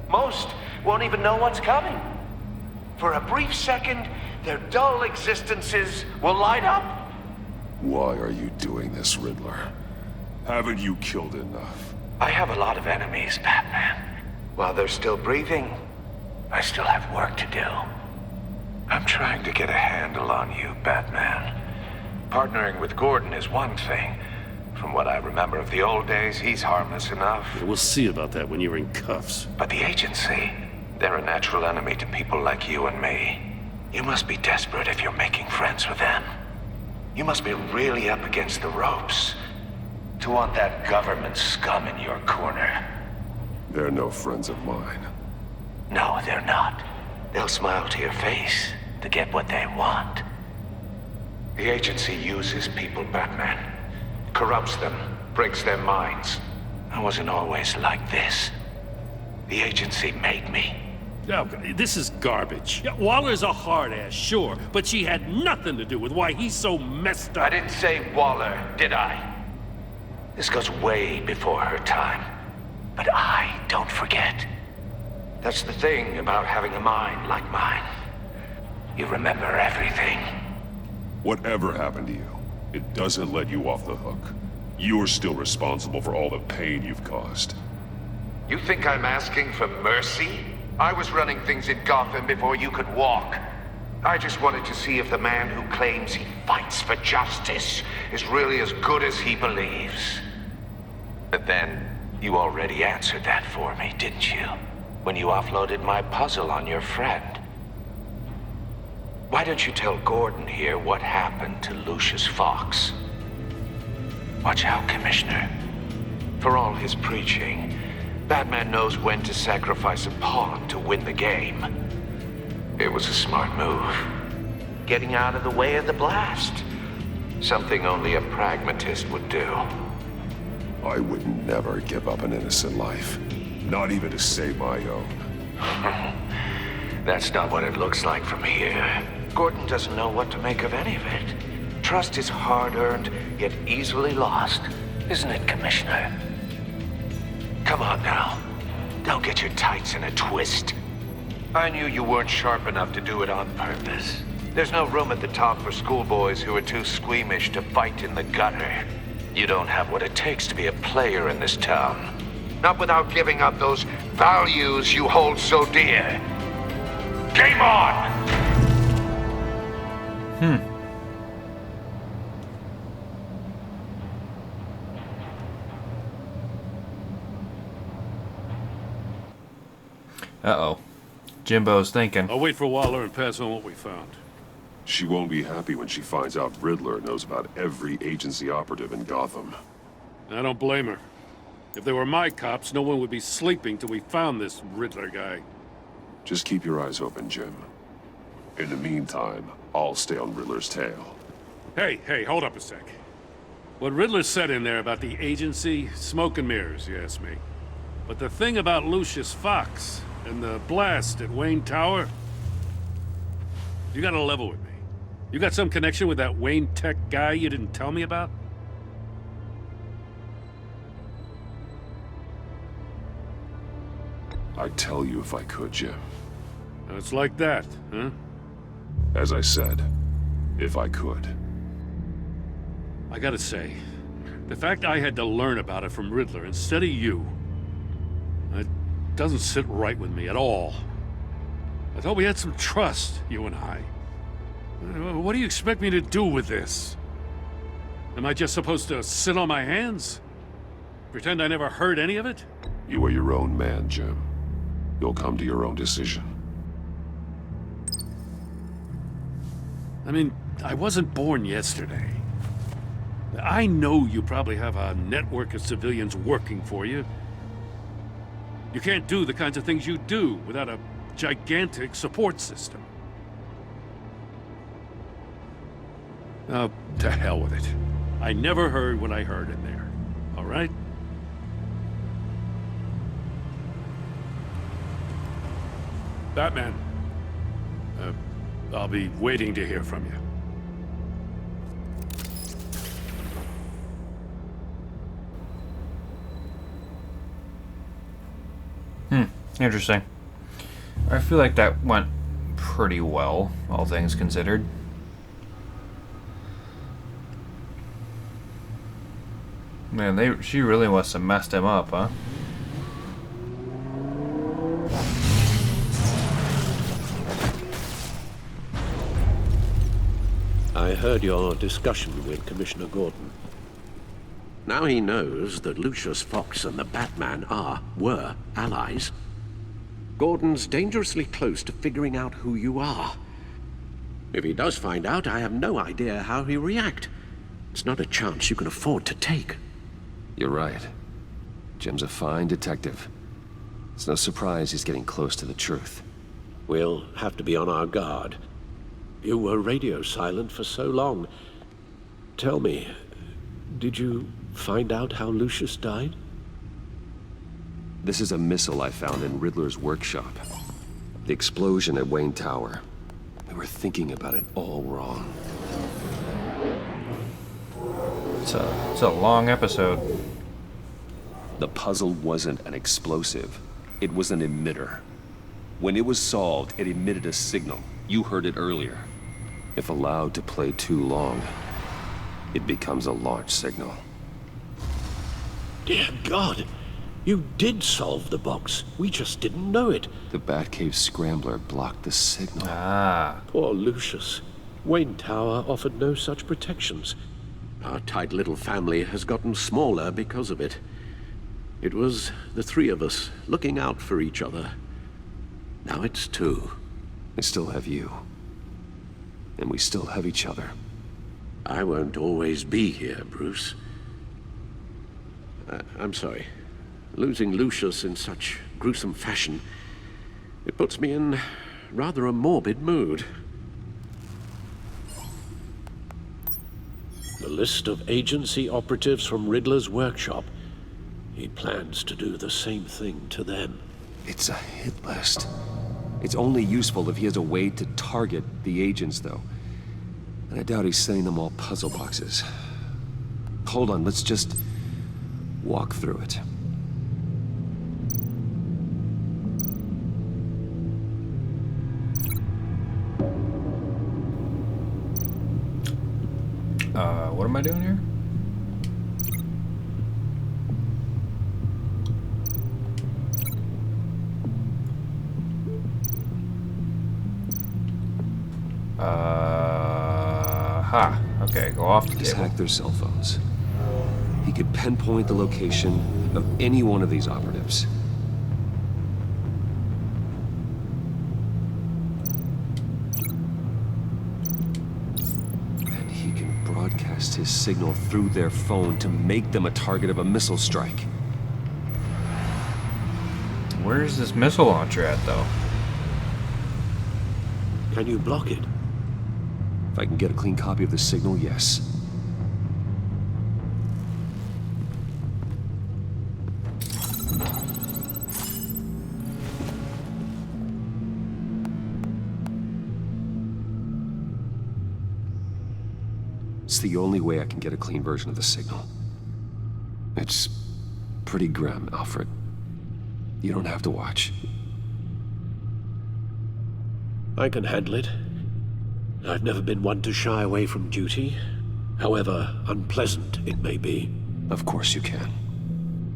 Most won't even know what's coming. For a brief second, their dull existences will light up. Why are you doing this, Riddler? Haven't you killed enough? I have a lot of enemies, Batman. While they're still breathing, I still have work to do. I'm trying to get a handle on you, Batman. Partnering with Gordon is one thing. From what I remember of the old days, he's harmless enough. Yeah, we'll see about that when you're in cuffs. But the agency, they're a natural enemy to people like you and me. You must be desperate if you're making friends with them. You must be really up against the ropes to want that government scum in your corner. They're no friends of mine. No, they're not. They'll smile to your face to get what they want. The agency uses people, Batman. Corrupts them, breaks their minds. I wasn't always like this. The agency made me. Oh, this is garbage. Yeah, Waller's a hard ass, sure, but she had nothing to do with why he's so messed up. I didn't say Waller, did I? This goes way before her time. But I don't forget. That's the thing about having a mind like mine. You remember everything. Whatever happened to you, it doesn't let you off the hook. You're still responsible for all the pain you've caused. You think I'm asking for mercy? I was running things in Gotham before you could walk. I just wanted to see if the man who claims he fights for justice is really as good as he believes. But then, you already answered that for me, didn't you? When you offloaded my puzzle on your friend. Why don't you tell Gordon here what happened to Lucius Fox? Watch out, Commissioner. For all his preaching, Batman knows when to sacrifice a pawn to win the game. It was a smart move. Getting out of the way of the blast. Something only a pragmatist would do. I would never give up an innocent life. Not even to save my own. That's not what it looks like from here. Gordon doesn't know what to make of any of it. Trust is hard-earned, yet easily lost. Isn't it, Commissioner? Come on now. Don't get your tights in a twist. I knew you weren't sharp enough to do it on purpose. There's no room at the top for schoolboys who are too squeamish to fight in the gutter. You don't have what it takes to be a player in this town. Not without giving up those values you hold so dear. Game on! Uh-oh. Jimbo's thinking. I'll wait for Waller and pass on what we found. She won't be happy when she finds out Riddler knows about every agency operative in Gotham. I don't blame her. If they were my cops, no one would be sleeping till we found this Riddler guy. Just keep your eyes open, Jim. In the meantime, I'll stay on Riddler's tail. Hey, hold up a sec. What Riddler said in there about the agency, smoke and mirrors, you ask me. But the thing about Lucius Fox and the blast at Wayne Tower, you gotta level with me. You got some connection with that Wayne Tech guy you didn't tell me about? I'd tell you if I could, Jim. It's like that, huh? As I said, if I could. I gotta say, the fact I had to learn about it from Riddler instead of you, doesn't sit right with me at all. I thought we had some trust, you and I. What do you expect me to do with this? Am I just supposed to sit on my hands? Pretend I never heard any of it? You are your own man, Jim. You'll come to your own decision. I mean, I wasn't born yesterday. I know you probably have a network of civilians working for you. You can't do the kinds of things you do without a gigantic support system. Oh, to hell with it. I never heard what I heard in there, all right? Batman, I'll be waiting to hear from you. Interesting. I feel like that went pretty well, all things considered. Man, she really must have messed him up, huh? I heard your discussion with Commissioner Gordon. Now he knows that Lucius Fox and the Batman were allies. Gordon's dangerously close to figuring out who you are. If he does find out, I have no idea how he'll react. It's not a chance you can afford to take. You're right. Jim's a fine detective. It's no surprise he's getting close to the truth. We'll have to be on our guard. You were radio silent for so long. Tell me, did you find out how Lucius died? This is a missile I found in Riddler's workshop. The explosion at Wayne Tower. We were thinking about it all wrong. It's a long episode. The puzzle wasn't an explosive. It was an emitter. When it was solved, it emitted a signal. You heard it earlier. If allowed to play too long, it becomes a launch signal. Dear God! You did solve the box. We just didn't know it. The Batcave Scrambler blocked the signal. Poor Lucius. Wayne Tower offered no such protections. Our tight little family has gotten smaller because of it. It was the three of us looking out for each other. Now it's two. I still have you. And we still have each other. I won't always be here, Bruce. I'm sorry. Losing Lucius in such gruesome fashion, it puts me in rather a morbid mood. The list of agency operatives from Riddler's workshop. He plans to do the same thing to them. It's a hit list. It's only useful if he has a way to target the agents, though. And I doubt he's sending them all puzzle boxes. Hold on, let's just walk through it. What am I doing here? Okay, go off the He's table. hacked their cell phones. He could pinpoint the location of any one of these operatives. And he can broadcast his signal through their phone to make them a target of a missile strike. Where's this missile launcher at, though? Can you block it? If I can get a clean copy of the signal, yes. It's the only way I can get a clean version of the signal. It's pretty grim, Alfred. You don't have to watch. I can handle it. I've never been one to shy away from duty, however unpleasant it may be. Of course you can.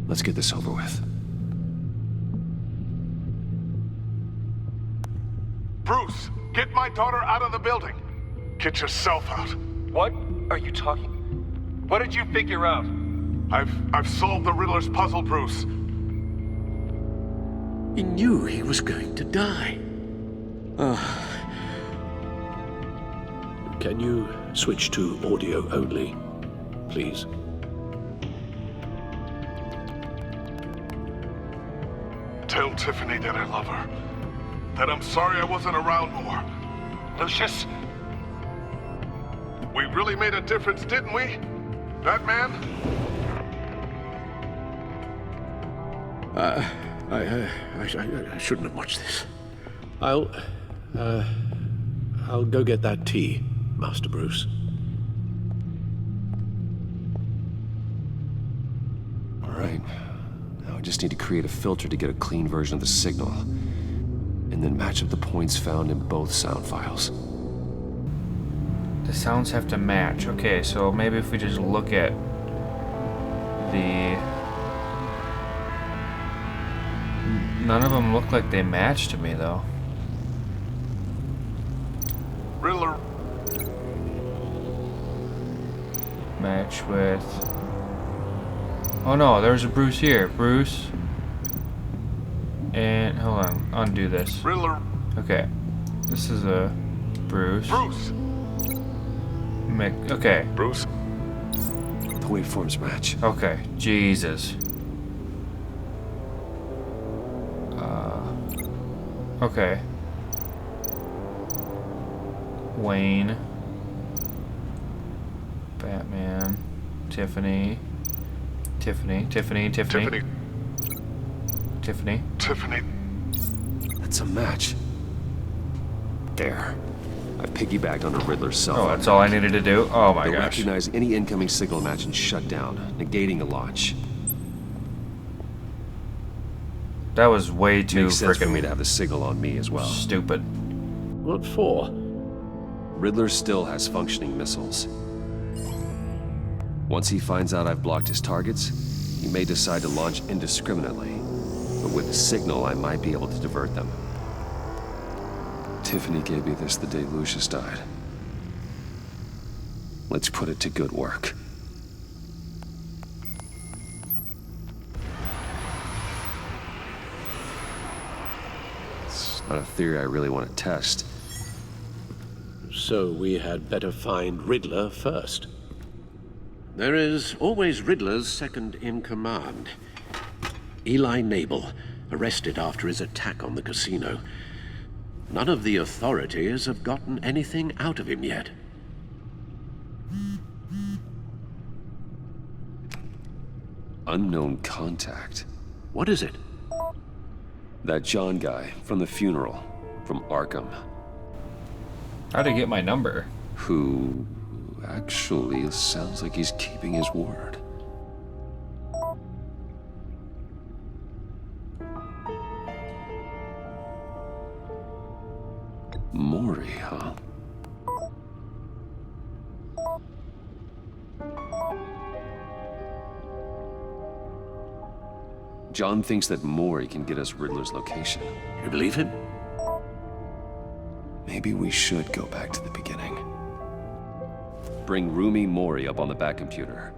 Let's get this over with. Bruce, get my daughter out of the building. Get yourself out. What are you talking? What did you figure out? I've solved the Riddler's puzzle, Bruce. He knew he was going to die. Can you switch to audio only, please? Tell Tiffany that I love her. That I'm sorry I wasn't around more. Lucius? We really made a difference, didn't we? Batman? I shouldn't have watched this. I'll go get that tea, Master Bruce. All right. Now I just need to create a filter to get a clean version of the signal, and then match up the points found in both sound files. The sounds have to match. Okay, so maybe if we just look at the... None of them look like they match to me, though. Riddler. Match with... Oh no, there's a Bruce here. Bruce. And, hold on, undo this. Riddler. Okay. This is a Bruce. Bruce. Okay. Bruce. The waveforms match. Okay. Jesus. Okay. Wayne. Batman. Tiffany. Tiffany. That's a match. There. I piggybacked on a Riddler's cell. Oh, that's all I needed to do? Oh my They'll gosh. recognize any incoming signal match and shut down, negating a launch. That was way too Makes sense for me freaking to have the signal on me as well. stupid. What for? Riddler still has functioning missiles. Once he finds out I've blocked his targets, he may decide to launch indiscriminately. But with the signal, I might be able to divert them. Tiffany gave me this the day Lucius died. Let's put it to good work. It's not a theory I really want to test. So we had better find Riddler first. There is always Riddler's second in command. Eli Nabel, arrested after his attack on the casino. None of the authorities have gotten anything out of him yet. Unknown contact. What is it? That John guy from the funeral, from Arkham. How'd he get my number? Who actually sounds like he's keeping his word. Maury, huh? John thinks that Maury can get us Riddler's location. You believe him? Maybe we should go back to the beginning. Bring Rumi Maury up on the back computer.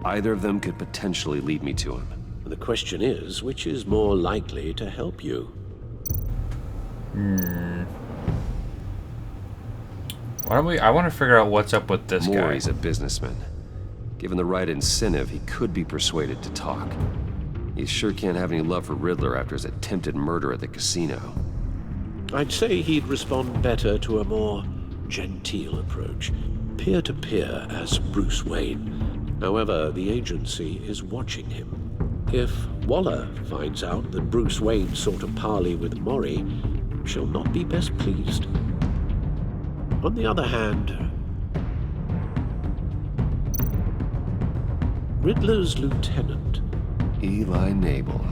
Either of them could potentially lead me to him. The question is, which is more likely to help you? Why don't we... I want to figure out what's up with this guy. Maury's a businessman. Given the right incentive, he could be persuaded to talk. He sure can't have any love for Riddler after his attempted murder at the casino. I'd say he'd respond better to a more genteel approach. Peer-to-peer as Bruce Wayne. However, the agency is watching him. If Waller finds out that Bruce Wayne sought a parley with Maury, she'll not be best pleased. On the other hand, Riddler's lieutenant, Eli Nabel,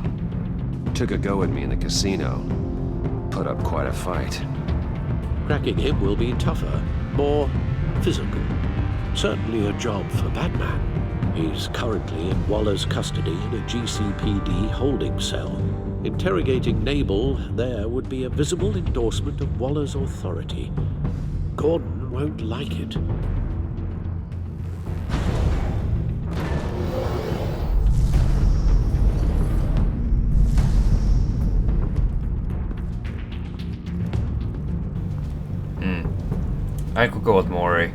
took a go at me in the casino. Put up quite a fight. Cracking him will be tougher, more physical. Certainly a job for Batman. He's currently in Waller's custody in a GCPD holding cell. Interrogating Nabel there would be a visible endorsement of Waller's authority. Gordon won't like it. I could go with Maury.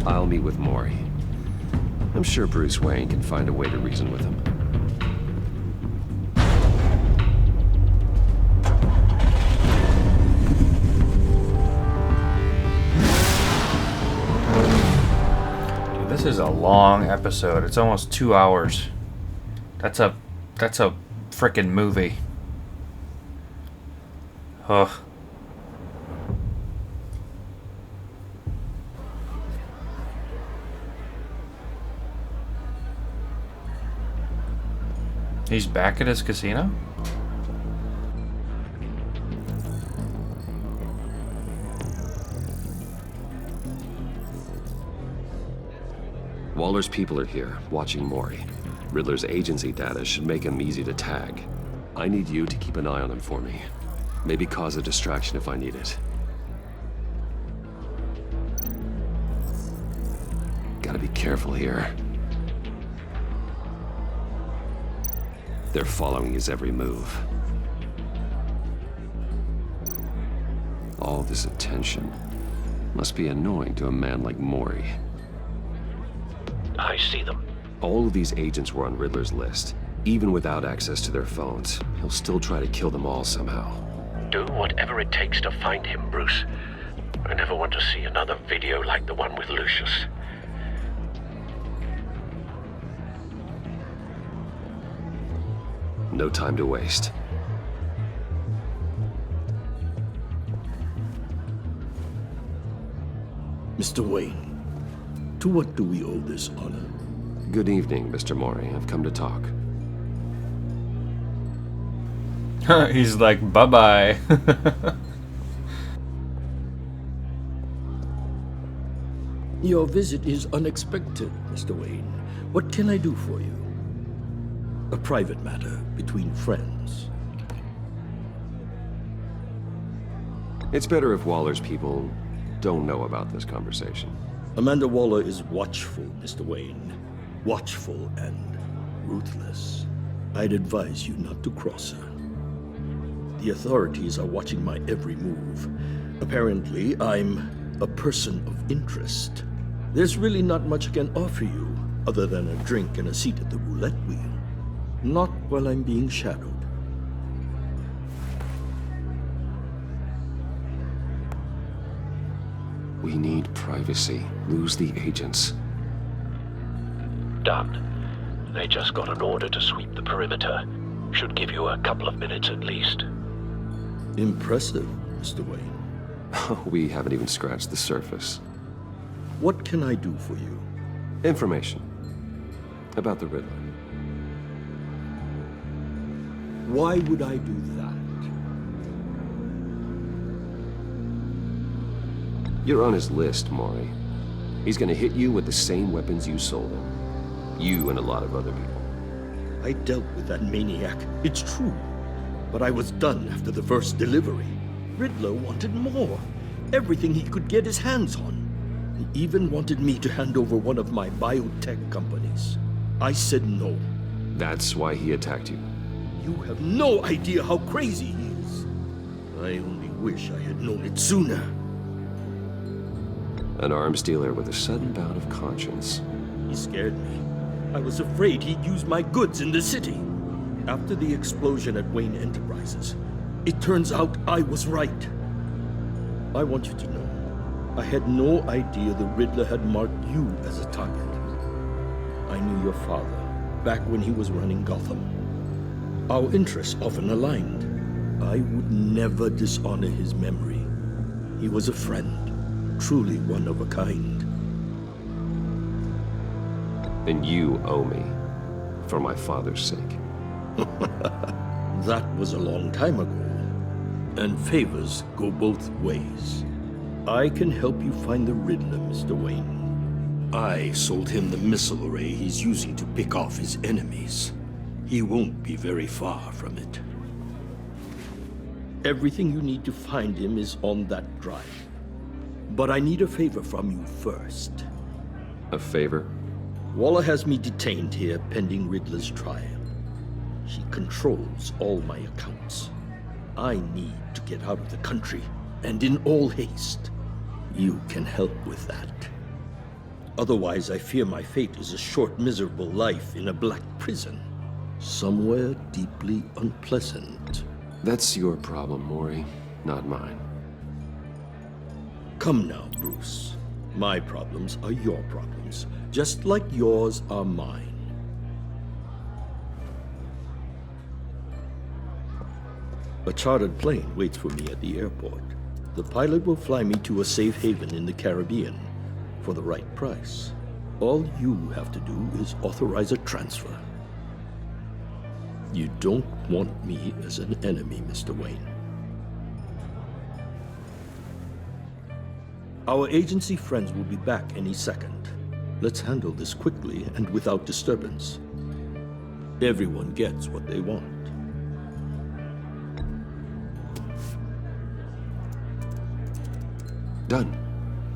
I'll meet with Maury. I'm sure Bruce Wayne can find a way to reason with him. Dude, this is a long episode. It's almost 2 hours. That's a frickin' movie. Ugh. He's back at his casino? Waller's people are here, watching Maury. Riddler's agency data should make him easy to tag. I need you to keep an eye on him for me. Maybe cause a distraction if I need it. Gotta be careful here. They're following his every move. All this attention must be annoying to a man like Maury. I see them. All of these agents were on Riddler's list. Even without access to their phones, he'll still try to kill them all somehow. Do whatever it takes to find him, Bruce. I never want to see another video like the one with Lucius. No time to waste. Mr. Wayne, to what do we owe this honor? Good evening, Mr. Maury. I've come to talk. He's like, bye-bye. Your visit is unexpected, Mr. Wayne. What can I do for you? A private matter between friends. It's better if Waller's people don't know about this conversation. Amanda Waller is watchful, Mr. Wayne. Watchful and ruthless. I'd advise you not to cross her. The authorities are watching my every move. Apparently, I'm a person of interest. There's really not much I can offer you, other than a drink and a seat at the roulette wheel. Not while I'm being shadowed. We need privacy. Lose the agents. Done. They just got an order to sweep the perimeter. Should give you a couple of minutes at least. Impressive, Mr. Wayne. We haven't even scratched the surface. What can I do for you? Information about the Riddler. Why would I do that? You're on his list, Maury. He's gonna hit you with the same weapons you sold him. You and a lot of other people. I dealt with that maniac, it's true. But I was done after the first delivery. Riddler wanted more. Everything he could get his hands on. He even wanted me to hand over one of my biotech companies. I said no. That's why he attacked you. You have no idea how crazy he is. I only wish I had known it sooner. An arms dealer with a sudden bout of conscience. He scared me. I was afraid he'd use my goods in the city. After the explosion at Wayne Enterprises, it turns out I was right. I want you to know, I had no idea the Riddler had marked you as a target. I knew your father back when he was running Gotham. Our interests often aligned. I would never dishonor his memory. He was a friend, truly one of a kind. And you owe me, for my father's sake. That was a long time ago. And favors go both ways. I can help you find the Riddler, Mr. Wayne. I sold him the missile array he's using to pick off his enemies. He won't be very far from it. Everything you need to find him is on that drive. But I need a favor from you first. A favor? Waller has me detained here pending Riddler's trial. She controls all my accounts. I need to get out of the country, and in all haste. You can help with that. Otherwise, I fear my fate is a short, miserable life in a black prison. Somewhere deeply unpleasant. That's your problem, Maury, not mine. Come now, Bruce. My problems are your problems, just like yours are mine. A chartered plane waits for me at the airport. The pilot will fly me to a safe haven in the Caribbean for the right price. All you have to do is authorize a transfer. You don't want me as an enemy, Mr. Wayne. Our agency friends will be back any second. Let's handle this quickly and without disturbance. Everyone gets what they want. Done.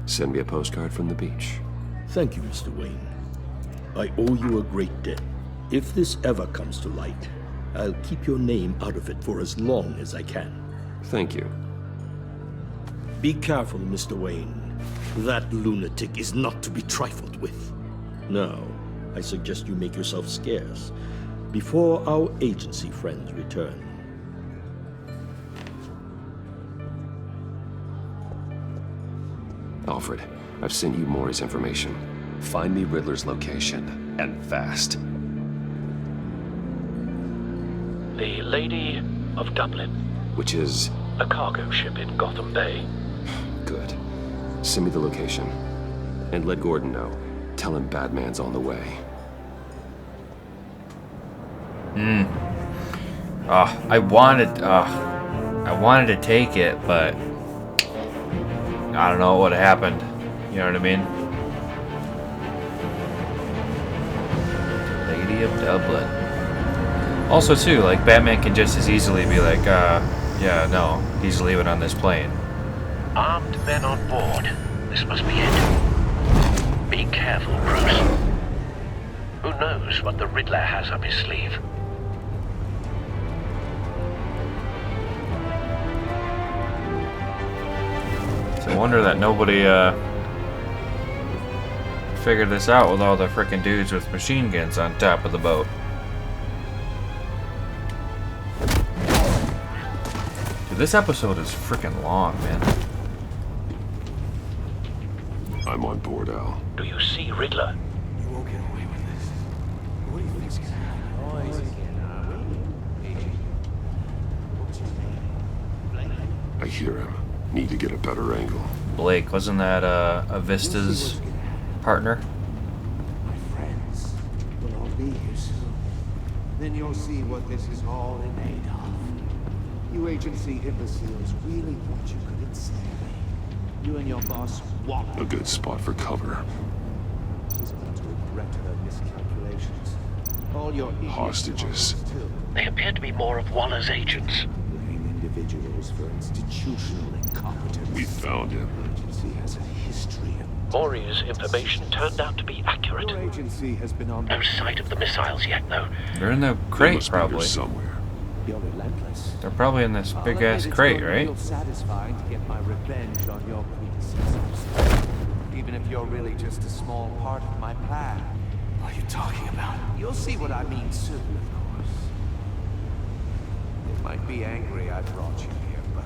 Send me a postcard from the beach. Thank you, Mr. Wayne. I owe you a great debt. If this ever comes to light, I'll keep your name out of it for as long as I can. Thank you. Be careful, Mr. Wayne. That lunatic is not to be trifled with. Now, I suggest you make yourself scarce before our agency friends return. Alfred, I've sent you Maury's information. Find me Riddler's location, and fast. The Lady of Dublin. Which is? A cargo ship in Gotham Bay. Good. Send me the location. And let Gordon know. Tell him Batman's on the way. I wanted to take it, but I don't know what happened. You know what I mean? Lady of Dublin. Also, too, like, Batman can just as easily be like, yeah, no, he's leaving on this plane. Armed men on board. This must be it. Be careful, Bruce. Who knows what the Riddler has up his sleeve? It's a wonder that nobody, figured this out with all the frickin' dudes with machine guns on top of the boat. Dude, this episode is frickin' long, man. I'm on board, Al. Do you see Riddler? You won't get away with this. What do you think's gonna happen? I hear him. Need to get a better angle. Blake, wasn't that Avista's partner? My friends will all be here soon. Then you'll see what this is all in aid of. You agency imbeciles really thought you could ensnare me. You and your boss A good spot for cover. He's about to regret her miscalculations. All your Hostages. They appear to be more of Waller's agents. Blame individuals for institutional incompetence. We found him. Agency has a history of... Maury's information turned out to be accurate. Your agency has been on... No sight of the missiles yet, though. They're in the crate, probably. Somewhere. You're relentless. They're probably in this big-ass crate, right? It's satisfying to get my revenge on your predecessors. Even if you're really just a small part of my plan. What are you talking about? You'll see what I mean soon, of course. They might be angry I brought you here, but...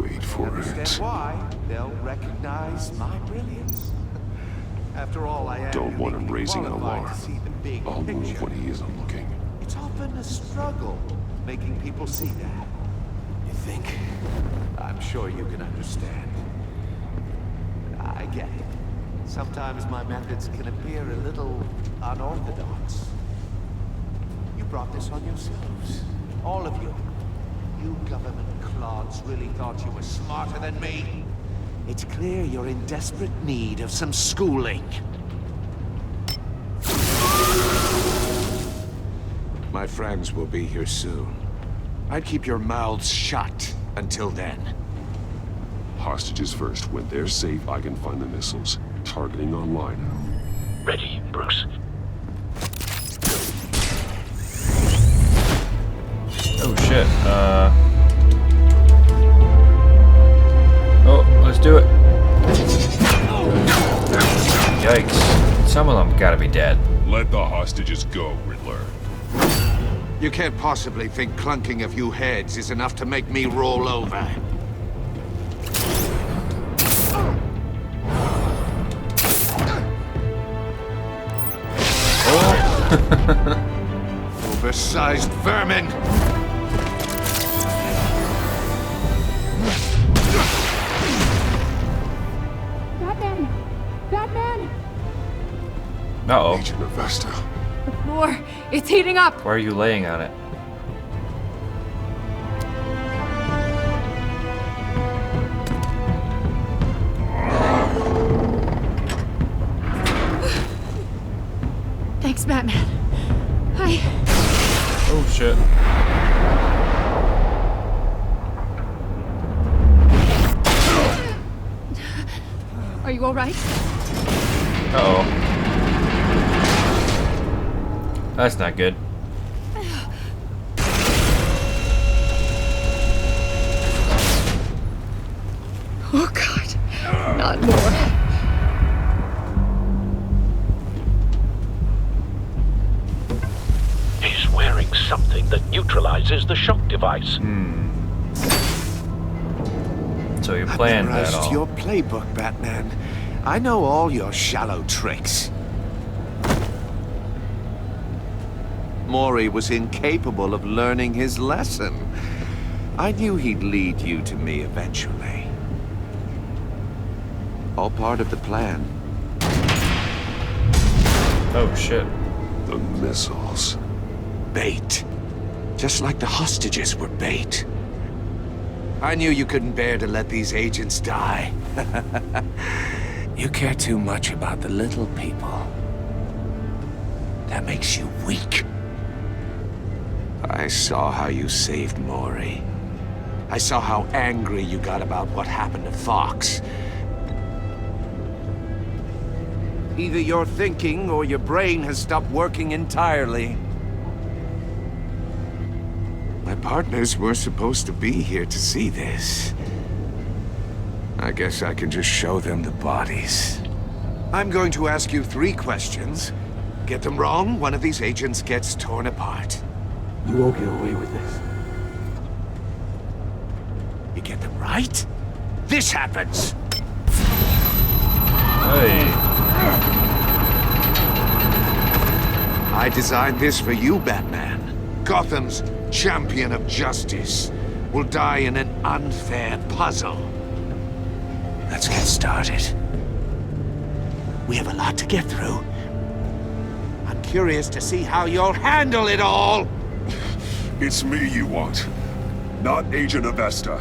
Wait for understand it. why. They'll recognize my brilliance. After all, I am... Don't want him raising an alarm. To see the big I'll move picture. when he isn't looking. It's often a struggle making people see that. You think? I'm sure you can understand. I get it. Sometimes my methods can appear a little unorthodox. You brought this on yourselves. All of you. You government clods really thought you were smarter than me. It's clear you're in desperate need of some schooling. My friends will be here soon. I'd keep your mouths shut until then. Hostages first. When they're safe, I can find the missiles. Targeting online. Ready, Bruce. Oh shit. Oh, let's do it. Yikes. Some of them gotta be dead. Let the hostages go, Riddler. You can't possibly think clunking a few heads is enough to make me roll over. Oversized vermin! Batman! Batman! Uh-oh. Agent of Vesta. The floor, it's heating up! Why are you laying on it? Thanks, Batman. Oh shit. Are you alright? Uh-oh. That's not good. Oh god. Not more. He's wearing something that neutralizes the shock device. So you planned that Memorized all. your playbook, Batman. I know all your shallow tricks. Mori was incapable of learning his lesson. I knew he'd lead you to me eventually. All part of the plan. Oh shit. The missiles. Bait. Just like the hostages were bait. I knew you couldn't bear to let these agents die. You care too much about the little people. That makes you weak. I saw how you saved Mori. I saw how angry you got about what happened to Fox. Either you're thinking or your brain has stopped working entirely. My partners were supposed to be here to see this. I guess I can just show them the bodies. I'm going to ask you 3 questions. Get them wrong, one of these agents gets torn apart. You won't get away with this. You get them right, this happens! Hey. I designed this for you, Batman. Gotham's champion of justice will die in an unfair puzzle. Let's get started. We have a lot to get through. I'm curious to see how you'll handle it all. It's me you want, not Agent of Vesta.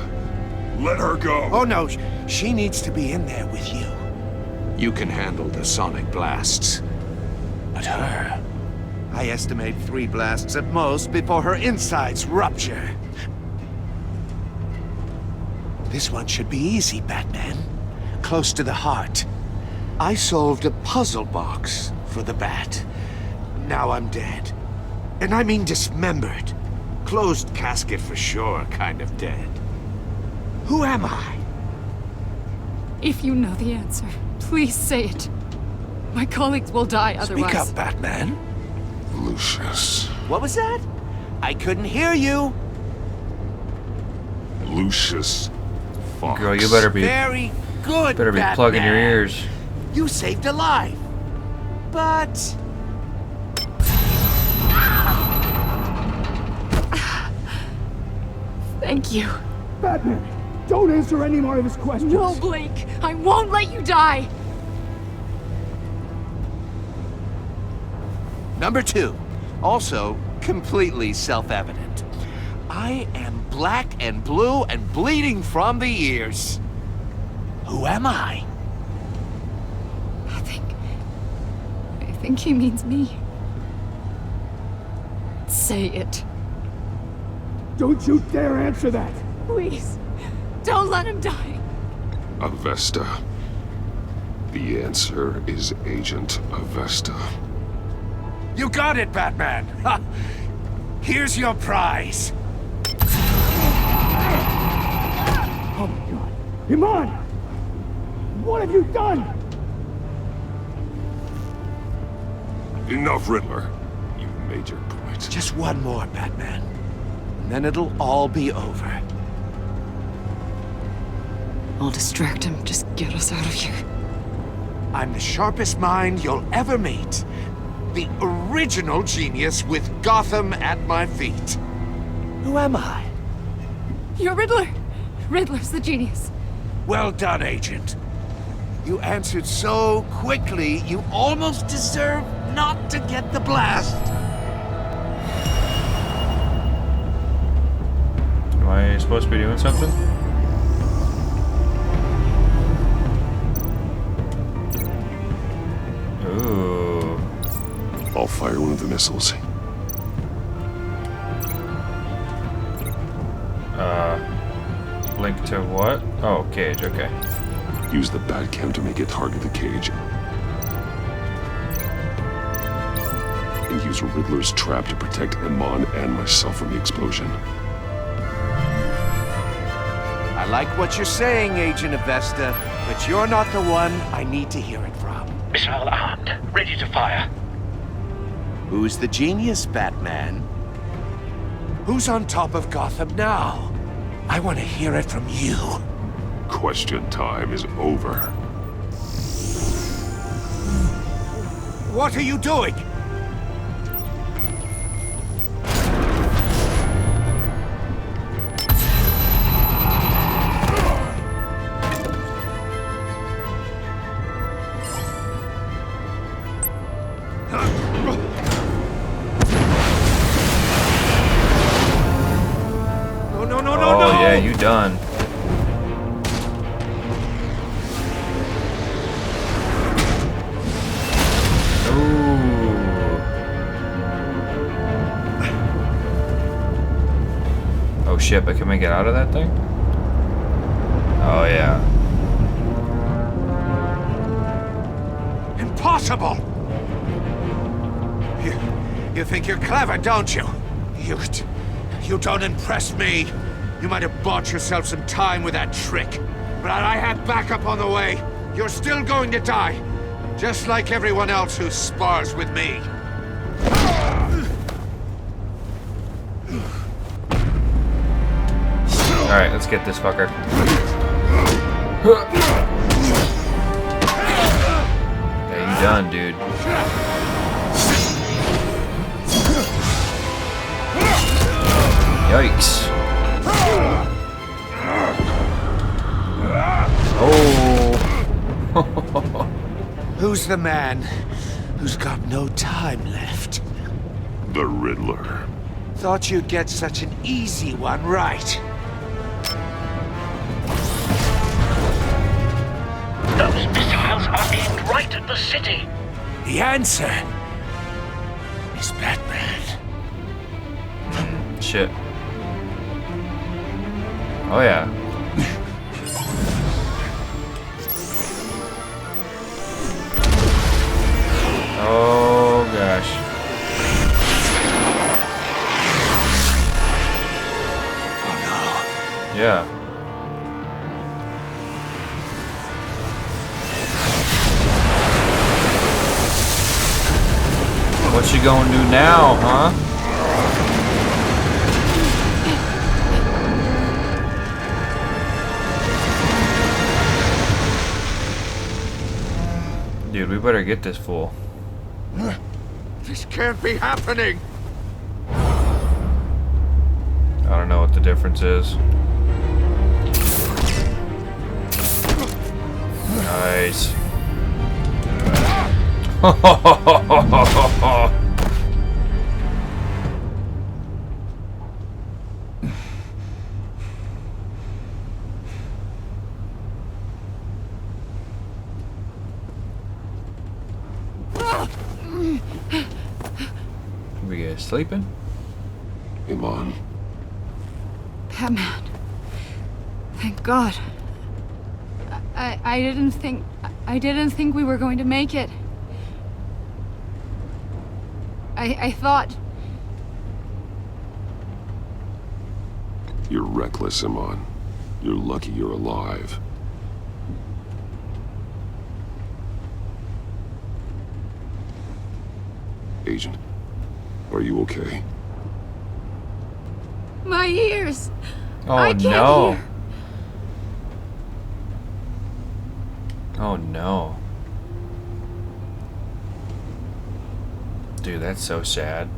Let her go. Oh no, she needs to be in there with you. You can handle the sonic blasts. But her, I estimate 3 blasts at most before her insides rupture. This one should be easy, Batman. Close to the heart. I solved a puzzle box for the Bat. Now I'm dead. And I mean dismembered. Closed casket for sure, kind of dead. Who am I? If you know the answer, please say it. My colleagues will die otherwise. Speak up, Batman. Lucius. What was that? I couldn't hear you. Lucius Fox. Girl, you better be good, better be Batman. plugging your ears. You saved a life. But Thank you. Batman, don't answer any more of his questions. No, Blake. I won't let you die. Number 2, also completely self-evident. I am black and blue and bleeding from the ears. Who am I? I think he means me. say it. Don't you dare answer that! Please, don't let him die. Avesta. The answer is Agent Avesta. You got it, Batman! Ha! Here's your prize! Oh my god. Iman! What have you done? Enough, Riddler. You've made your point. Just one more, Batman. And then it'll all be over. I'll distract him. Just get us out of here. I'm the sharpest mind you'll ever meet. The original genius with Gotham at my feet. Who am I? You're Riddler. Riddler's the genius. Well done, Agent. You answered so quickly, you almost deserve not to get the blast. Am I supposed to be doing something? Ooh. I'll fire one of the missiles. Link to what? Oh, cage, okay. Use the Batcam to make it target the cage. And use Riddler's trap to protect Iman and myself from the explosion. I like what you're saying, Agent Avesta, but you're not the one I need to hear it from. Missile armed, ready to fire. Who's the genius, Batman? Who's on top of Gotham now? I want to hear it from you. Question time is over. What are you doing? Yeah, you done. Oh shit, but can we get out of that thing? Oh yeah. Impossible! You think you're clever, don't you? You don't impress me. You might have bought yourself some time with that trick, but I have backup on the way. You're still going to die, just like everyone else who spars with me. Alright, let's get this fucker. Yeah, you done, dude. Yikes. Oh. Who's the man who's got no time left? The Riddler. Thought you'd get such an easy one right. Those missiles are aimed right at the city. The answer is Batman. Shit. Oh yeah. Oh gosh. Oh no. Yeah. What you gonna do now, huh? Dude, we better get this fool. This can't be happening. I don't know what the difference is. Nice. We guys sleeping? Iman. Batman. Thank God. I didn't think we were going to make it. I thought... You're reckless, Iman. You're lucky you're alive. Agent, are you okay? My ears! Oh, I can't no. hear. Oh no. Dude, that's so sad.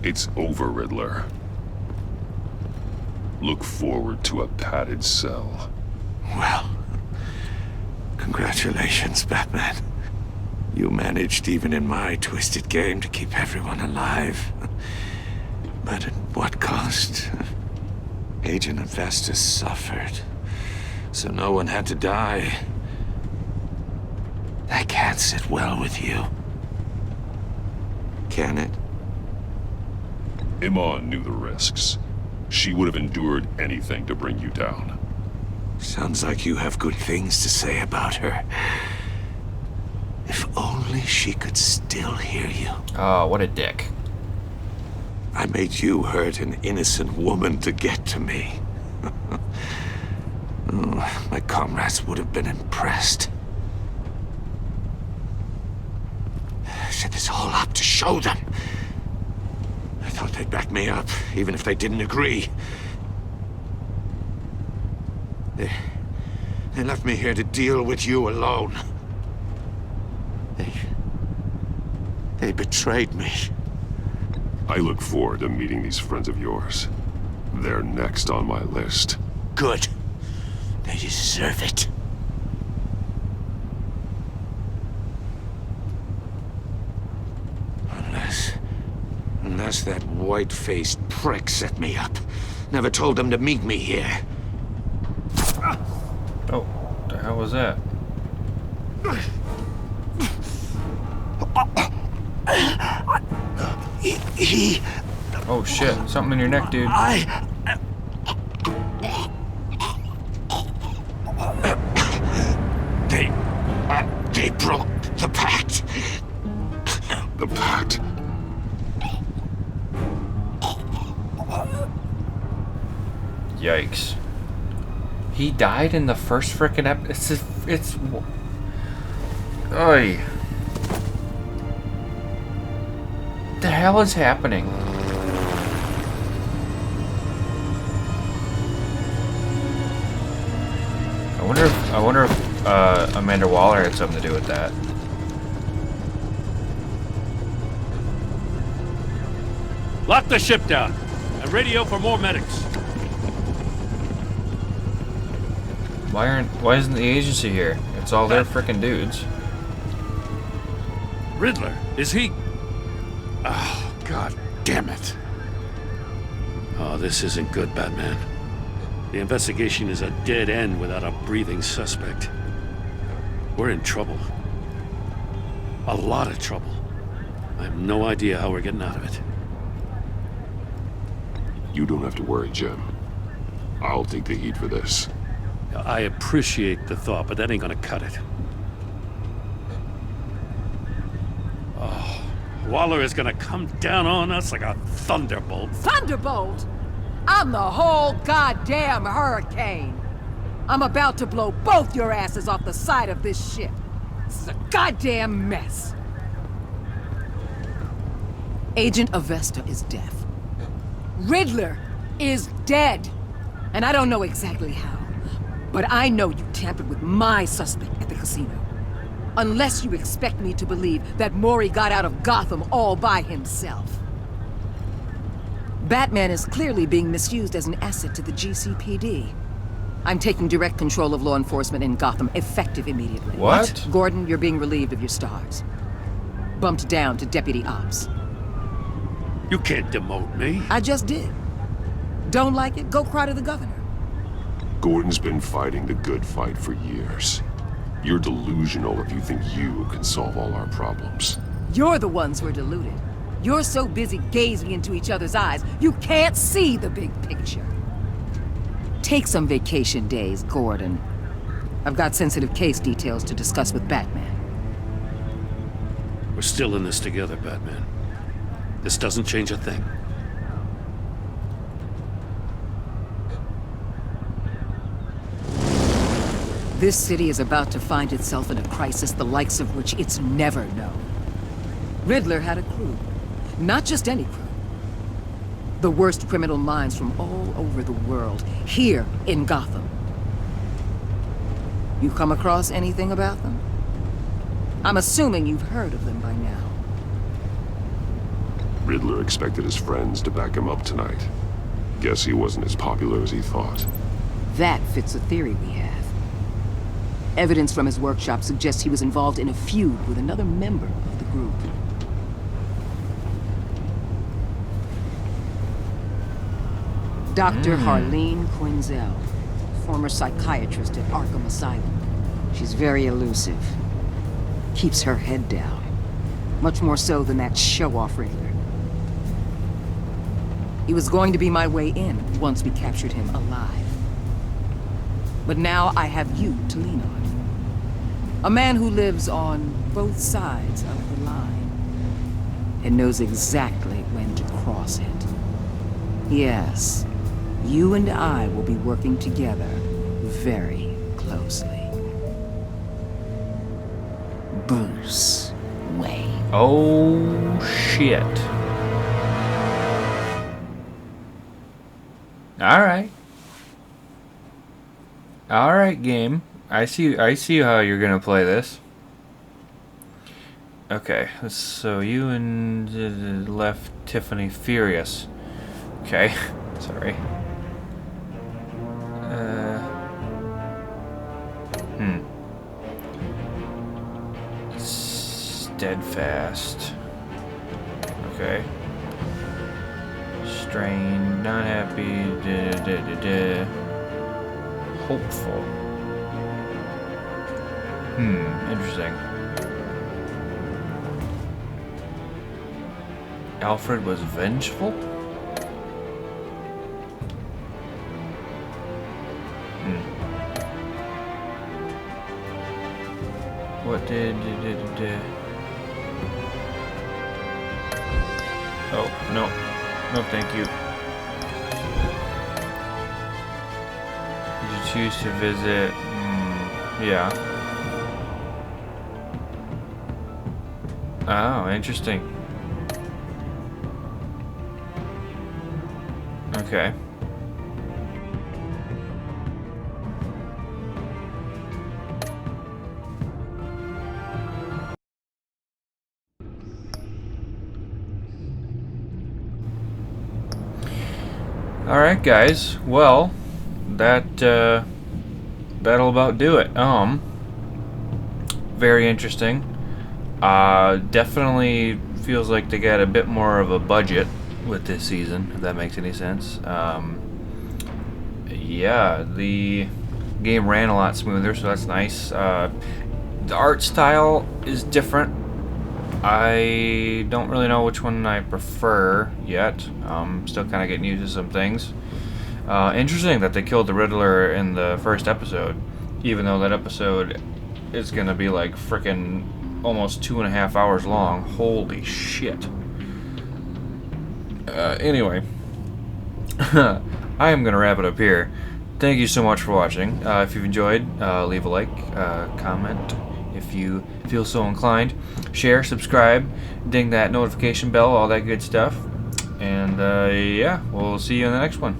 It's over, Riddler. Look forward to a padded cell. Well, congratulations, Batman. You managed, even in my twisted game, to keep everyone alive. But at what cost? Agent Avestus suffered, so no one had to die. That can't sit well with you. Can it? Iman knew the risks. She would have endured anything to bring you down. Sounds like you have good things to say about her. If only she could still hear you. Oh, what a dick. I made you hurt an innocent woman to get to me. Oh, my comrades would have been impressed. I set this all up to show them. I thought they'd back me up, even if they didn't agree. They left me here to deal with you alone. They betrayed me. I look forward to meeting these friends of yours. They're next on my list. Good. They deserve it. Unless that white-faced prick set me up. Never told them to meet me here. Oh, what the hell was that? He... Oh shit, something in your neck, dude. They broke the pact. The pact? Yikes. He died in the first frickin' episode. It's... Oy. What the hell is happening? I wonder if Amanda Waller had something to do with that. Lock the ship down and radio for more medics. Why isn't the agency here? It's all their frickin' dudes. Riddler, is he? Oh, God damn it. Oh, this isn't good, Batman. The investigation is a dead end without a breathing suspect. We're in trouble. A lot of trouble. I have no idea how we're getting out of it. You don't have to worry, Jim. I'll take the heat for this. I appreciate the thought, but that ain't gonna cut it. Oh, Waller is gonna come down on us like a thunderbolt. Thunderbolt? I'm the whole goddamn hurricane. I'm about to blow both your asses off the side of this ship. This is a goddamn mess. Agent Avesta is deaf. Riddler is dead. And I don't know exactly how. But I know you tampered with my suspect at the casino. Unless you expect me to believe that Maury got out of Gotham all by himself. Batman is clearly being misused as an asset to the GCPD. I'm taking direct control of law enforcement in Gotham, effective immediately. What? Gordon, you're being relieved of your stars. Bumped down to Deputy Ops. You can't demote me. I just did. Don't like it? Go cry to the governor. Gordon's been fighting the good fight for years. You're delusional if you think you can solve all our problems. You're the ones who are deluded. You're so busy gazing into each other's eyes, you can't see the big picture. Take some vacation days, Gordon. I've got sensitive case details to discuss with Batman. We're still in this together, Batman. This doesn't change a thing. This city is about to find itself in a crisis the likes of which it's never known. Riddler had a crew. Not just any crew. The worst criminal minds from all over the world, here in Gotham. You come across anything about them? I'm assuming you've heard of them by now. Riddler expected his friends to back him up tonight. Guess he wasn't as popular as he thought. That fits a theory we have. Evidence from his workshop suggests he was involved in a feud with another member of the group. Dr. Harleen Quinzel, former psychiatrist at Arkham Asylum. She's very elusive. Keeps her head down. Much more so than that show-off Riddler. He was going to be my way in once we captured him alive. But now I have you to lean on. A man who lives on both sides of the line and knows exactly when to cross it. Yes, you and I will be working together very closely. Bruce Wayne. Oh, shit. Alright. Alright, game. I see how you're gonna play this. Okay, so you and left Tiffany furious. Okay, sorry. Steadfast. Okay. Strained, not happy, hopeful. Interesting. Alfred was vengeful? What did... Oh, no. No, thank you. Did you choose to visit? Yeah. Oh, interesting. Okay. Alright guys, well, that'll about do it. Very interesting. Definitely feels like they got a bit more of a budget with this season, if that makes any sense. Yeah, the game ran a lot smoother, so that's nice. The art style is different. I don't really know which one I prefer yet. Still kind of getting used to some things. Interesting that they killed the Riddler in the first episode, even though that episode is gonna be like frickin' almost 2.5 hours long. Holy shit. Anyway, I am gonna wrap it up here. Thank you so much for watching. If you've enjoyed, leave a like, comment if you feel so inclined. Share, subscribe, ding that notification bell, all that good stuff. And yeah, we'll see you in the next one.